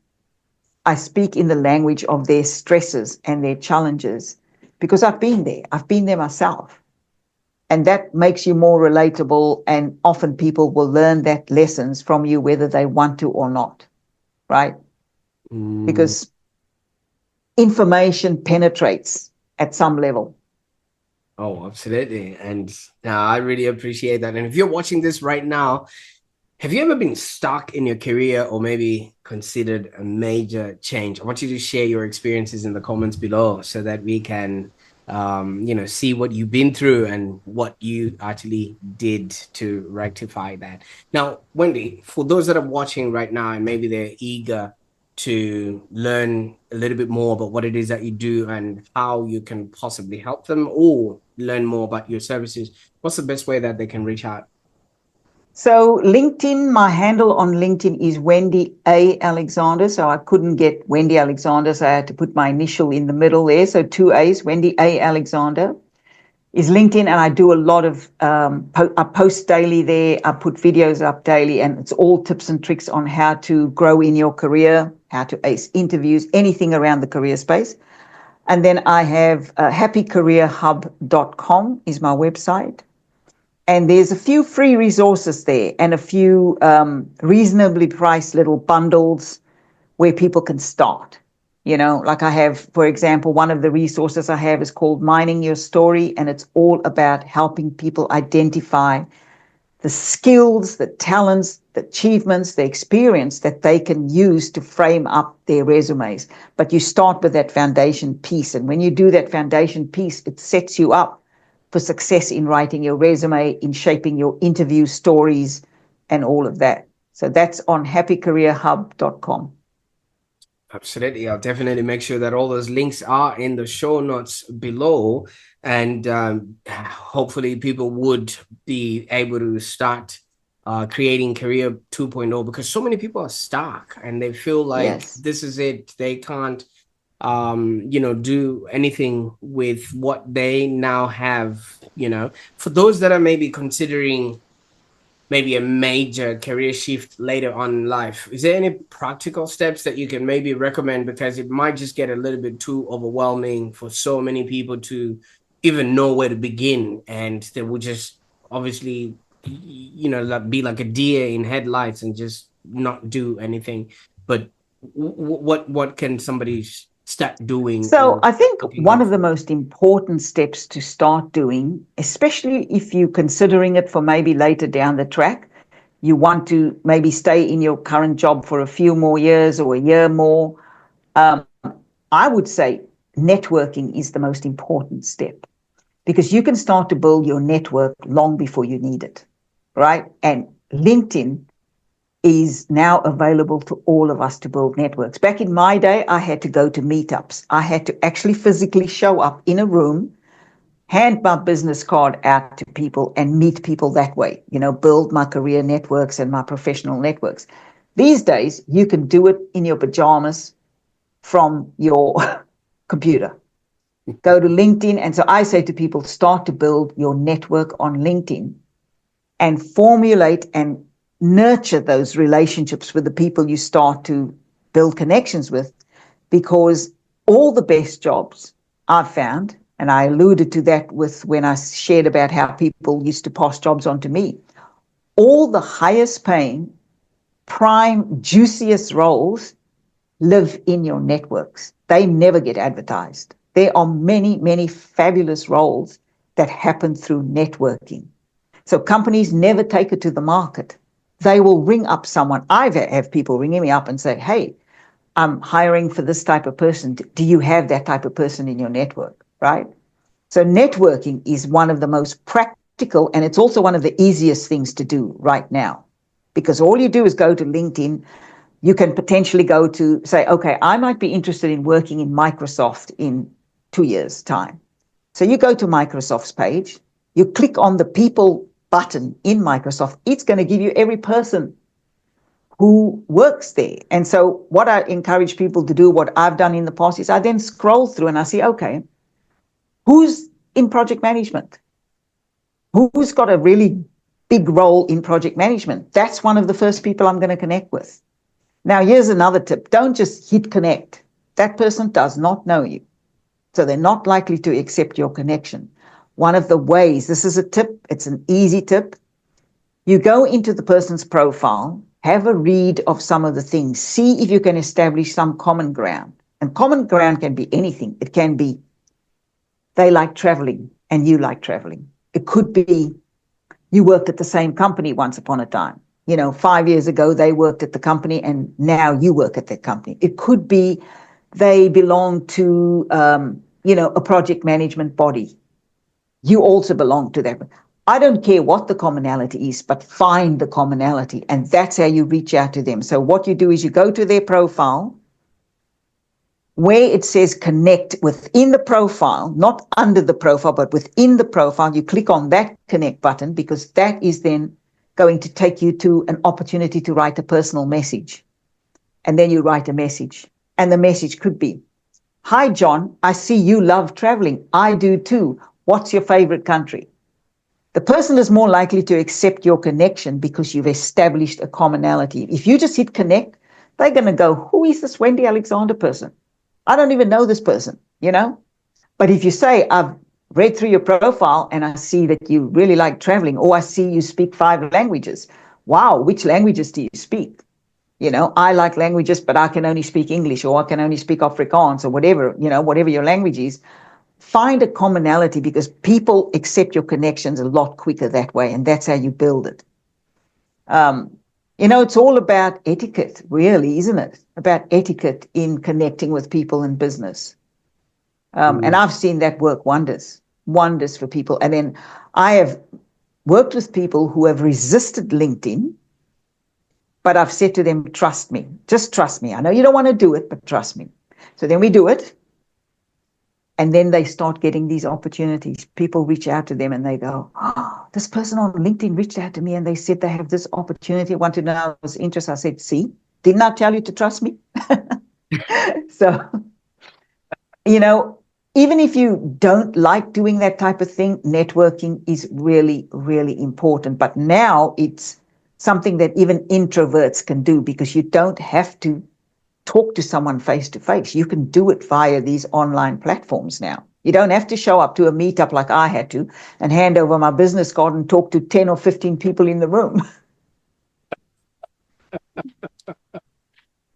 I speak in the language of their stresses and their challenges, because I've been there myself. And that makes you more relatable, and often people will learn that lessons from you, whether they want to or not, right? Because information penetrates at some level. Oh, absolutely. And I really appreciate that. And if you're watching this right now, have you ever been stuck in your career or maybe considered a major change? I want you to share your experiences in the comments below so that we can see what you've been through and what you actually did to rectify that. Now, Wendy, for those that are watching right now and maybe they're eager to learn a little bit more about what it is that you do and how you can possibly help them or learn more about your services, what's the best way that they can reach out? So LinkedIn, my handle on LinkedIn is Wendy A. Alexander. So I couldn't get Wendy Alexander, so I had to put my initial in the middle there. So 2 A's, Wendy A. Alexander is LinkedIn. And I do a lot of, I post daily there. I put videos up daily, and it's all tips and tricks on how to grow in your career, how to ace interviews, anything around the career space. And then I have happycareerhub.com is my website. And there's a few free resources there and a few reasonably priced little bundles where people can start. You know, like I have, for example, one of the resources I have is called Mining Your Story, and it's all about helping people identify the skills, the talents, the achievements, the experience that they can use to frame up their resumes. But you start with that foundation piece. And when you do that foundation piece, it sets you up for success in writing your resume, in shaping your interview stories, and all of that. So that's on happycareerhub.com. Absolutely. I'll definitely make sure that all those links are in the show notes below. And hopefully people would be able to start creating career 2.0, because so many people are stuck and they feel like this is it. They can't do anything with what they now have. For those that are maybe considering maybe a major career shift later on in life, is there any practical steps that you can maybe recommend? Because it might just get a little bit too overwhelming for so many people to even know where to begin, and they will just obviously be like a deer in headlights and just not do anything. But what can somebody start doing? So I think one of the most important steps to start doing, especially if you're considering it for maybe later down the track, you want to maybe stay in your current job for a few more years or a year more, I would say networking is the most important step, because you can start to build your network long before you need it, right? And LinkedIn is now available to all of us to build networks. Back in my day, I had to go to meetups. I had to actually physically show up in a room hand my business card out to people and meet people that way, build my career networks and my professional networks. These days, you can do it in your pajamas from your computer. Go to LinkedIn. And so I say to people, start to build your network on LinkedIn and formulate and nurture those relationships with the people you start to build connections with, because all the best jobs I've found, and I alluded to that with when I shared about how people used to pass jobs on to me, all the highest paying, prime, juiciest roles live in your networks. They never get advertised. There are many, many fabulous roles that happen through networking. So companies never take it to the market. They will ring up someone. I have people ringing me up and say, hey, I'm hiring for this type of person. Do you have that type of person in your network, right? So networking is one of the most practical, and it's also one of the easiest things to do right now, because all you do is go to LinkedIn. You can potentially go to say, okay, I might be interested in working in Microsoft in 2 years' time. So you go to Microsoft's page, you click on the people button in Microsoft. It's going to give you every person who works there. And so what I encourage people to do, what I've done in the past, is I then scroll through and I see, okay, who's in project management? Who's got a really big role in project management? That's one of the first people I'm going to connect with. Now, here's another tip. Don't just hit connect. That person does not know you, so they're not likely to accept your connection. One of the ways, this is a tip, it's an easy tip. You go into the person's profile, have a read of some of the things, see if you can establish some common ground. And common ground can be anything. It can be they like traveling and you like traveling. It could be you worked at the same company once upon a time. 5 years ago, they worked at the company and now you work at that company. It could be they belong to, a project management body. You also belong to that. I don't care what the commonality is, but find the commonality. And that's how you reach out to them. So what you do is you go to their profile where it says connect within the profile, not under the profile, but within the profile. You click on that connect button, because that is then going to take you to an opportunity to write a personal message. And then you write a message. And the message could be, hi, John, I see you love traveling. I do too. What's your favorite country? The person is more likely to accept your connection because you've established a commonality. If you just hit connect, they're going to go, who is this Wendy Alexander person? I don't even know this person, But if you say, I've read through your profile and I see that you really like traveling, or I see you speak 5 languages. Wow, which languages do you speak? I like languages, but I can only speak English, or I can only speak Afrikaans, or whatever, whatever your language is. Find a commonality, because people accept your connections a lot quicker that way, and that's how you build it. It's all about etiquette, really, isn't it? About etiquette in connecting with people in business. And I've seen that work wonders for people. And then I have worked with people who have resisted LinkedIn, but I've said to them, trust me, just trust me. I know you don't want to do it, but trust me. So then we do it. And then they start getting these opportunities. People reach out to them and they go, oh, this person on LinkedIn reached out to me and they said they have this opportunity. I want to know if I was interested. I said, see, didn't I tell you to trust me? So, even if you don't like doing that type of thing, networking is really, really important. But now it's something that even introverts can do, because you don't have to talk to someone face to face. You can do it via these online platforms now. You don't have to show up to a meetup like I had to and hand over my business card and talk to 10 or 15 people in the room.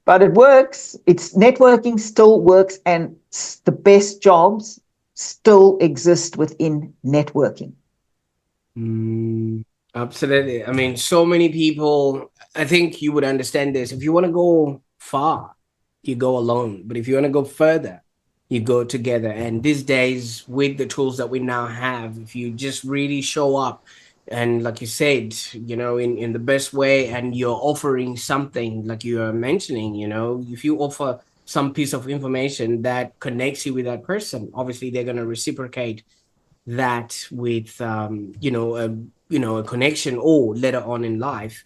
But it works. It's networking still works, and the best jobs still exist within networking. Absolutely. I mean, so many people, I think you would understand this. If you want to go far, you go alone. But if you want to go further, you go together. And these days, with the tools that we now have, if you just really show up and, like you said, in the best way, and you're offering something like you are mentioning, if you offer some piece of information that connects you with that person, obviously they're going to reciprocate that with a connection, or later on in life,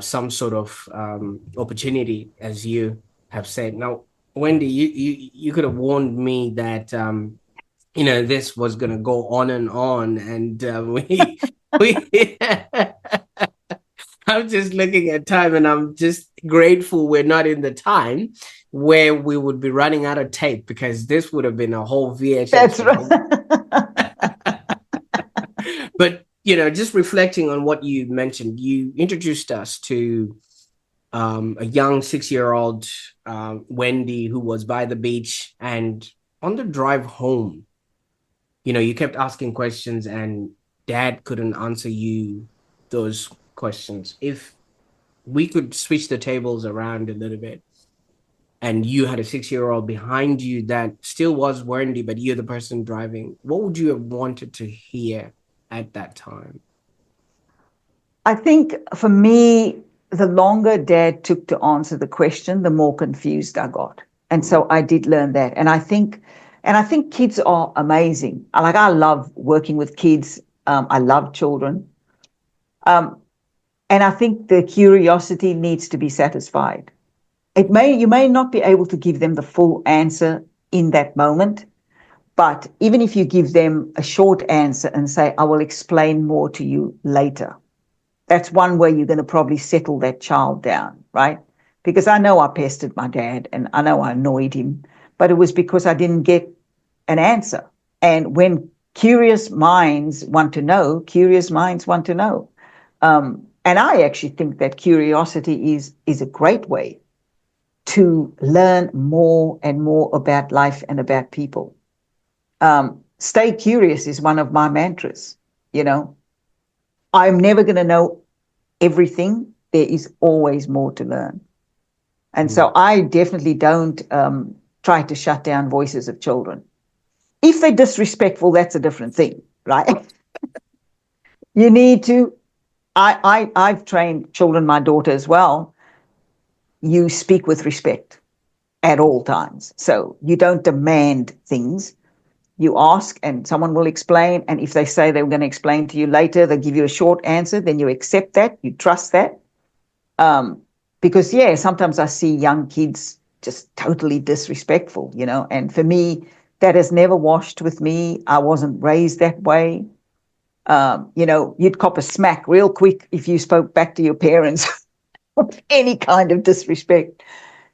some sort of opportunity, as you have said. Now, Wendy, you could have warned me that this was going to go on, and we I'm just looking at time, and I'm just grateful we're not in the time where we would be running out of tape, because this would have been a whole VHS, That's right? right. But just reflecting on what you mentioned, you introduced us to a young 6-year-old Wendy, who was by the beach, and on the drive home, you kept asking questions, and dad couldn't answer you those questions. If we could switch the tables around a little bit, and you had a 6-year-old behind you that still was Wendy, but you're the person driving, what would you have wanted to hear at that time? I think for me, the longer dad took to answer the question, the more confused I got. And so I did learn that. And I think kids are amazing. I love working with kids. I love children. Um, and I think the curiosity needs to be satisfied. You may not be able to give them the full answer in that moment, but even if you give them a short answer and say, I will explain more to you later, that's one way you're going to probably settle that child down, right? Because I know I pestered my dad and I know I annoyed him, but it was because I didn't get an answer. And when curious minds want to know, curious minds want to know. And I actually think that curiosity is a great way to learn more and more about life and about people. Stay curious is one of my mantras. You know, I'm never going to know everything. There is always more to learn. And so I definitely don't try to shut down voices of children. If they're disrespectful, that's a different thing, right? You need to. I've trained children, my daughter as well. You speak with respect at all times. So you don't demand things. You ask and someone will explain. And if they say they were going to explain to you later, they'll give you a short answer, then you accept that, you trust that. Because, yeah, sometimes I see young kids just totally disrespectful, and for me, that has never washed with me. I wasn't raised that way. You'd cop a smack real quick if you spoke back to your parents with any kind of disrespect.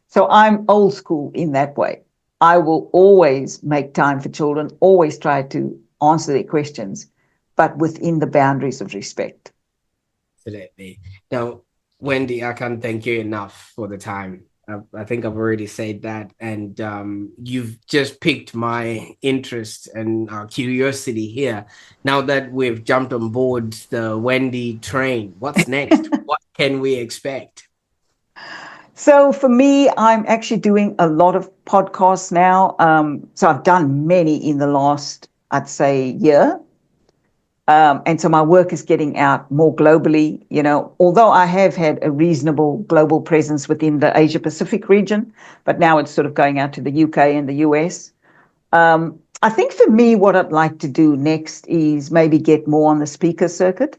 So I'm old school in that way. I will always make time for children, always try to answer their questions, but within the boundaries of respect. Absolutely. Now, Wendy, I can't thank you enough for the time. I think I've already said that, and you've just piqued my interest and our curiosity here. Now that we've jumped on board the Wendy train, what's next? What can we expect? So for me, I'm actually doing a lot of podcasts now. So I've done many in the last, I'd say, year. And so my work is getting out more globally, although I have had a reasonable global presence within the Asia Pacific region, but now it's sort of going out to the UK and the US. I think for me, what I'd like to do next is maybe get more on the speaker circuit.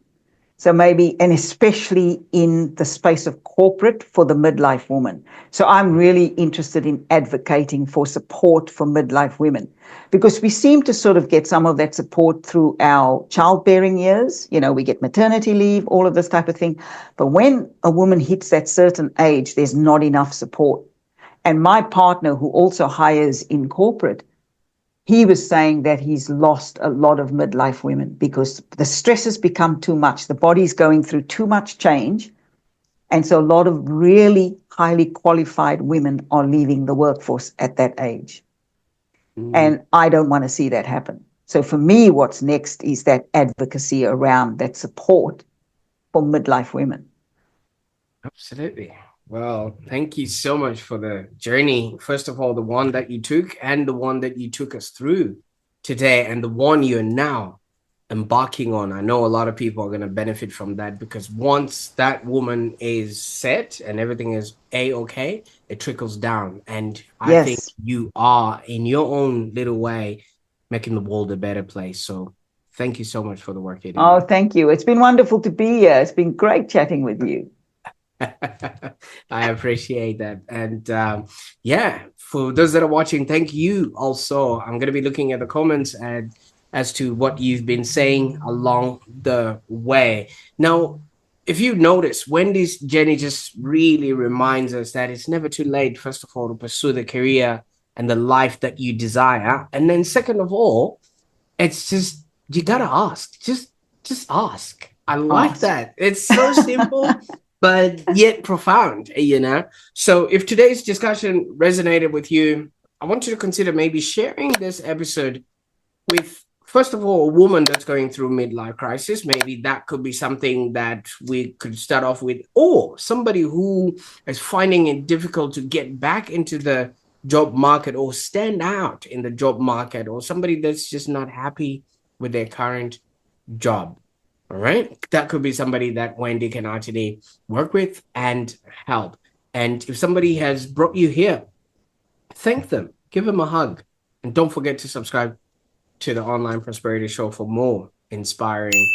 So maybe, and especially in the space of corporate for the midlife woman. So I'm really interested in advocating for support for midlife women, because we seem to sort of get some of that support through our childbearing years. We get maternity leave, all of this type of thing. But when a woman hits that certain age, there's not enough support. And my partner, who also hires in corporate, he was saying that he's lost a lot of midlife women because the stress has become too much. The body's going through too much change. And so a lot of really highly qualified women are leaving the workforce at that age. And I don't want to see that happen. So for me, what's next is that advocacy around that support for midlife women. Absolutely. Well, thank you so much for the journey. First of all, the one that you took, and the one that you took us through today, and the one you're now embarking on. I know a lot of people are going to benefit from that, because once that woman is set and everything is A-okay, it trickles down. And I think Yes. you are, in your own little way, making the world a better place. So Thank you so much for the work you're Oh, doing. thank you. It's been wonderful to be here. It's been great chatting with you. I appreciate that. And yeah, for those that are watching, thank you also. I'm going to be looking at the comments and as to what you've been saying along the way. Now, if you notice, Wendy's journey just really reminds us that it's never too late, first of all, to pursue the career and the life that you desire. And then second of all, it's just you gotta ask. Just ask. I like Ask. that. It's so simple, but yet profound. So if today's discussion resonated with you, I want you to consider maybe sharing this episode with, first of all, a woman that's going through midlife crisis. Maybe that could be something that we could start off with, or somebody who is finding it difficult to get back into the job market or stand out in the job market, or somebody that's just not happy with their current job. All right, that could be somebody that Wendy can actually work with and help. And if somebody has brought you here, thank them, give them a hug, and don't forget to subscribe to the Online Prosperity Show for more inspiring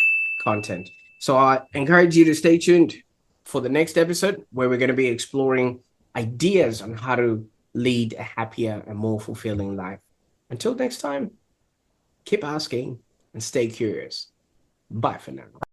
content. So I encourage you to stay tuned for the next episode, where we're going to be exploring ideas on how to lead a happier and more fulfilling life. Until next time, keep asking and stay curious. Bye for now.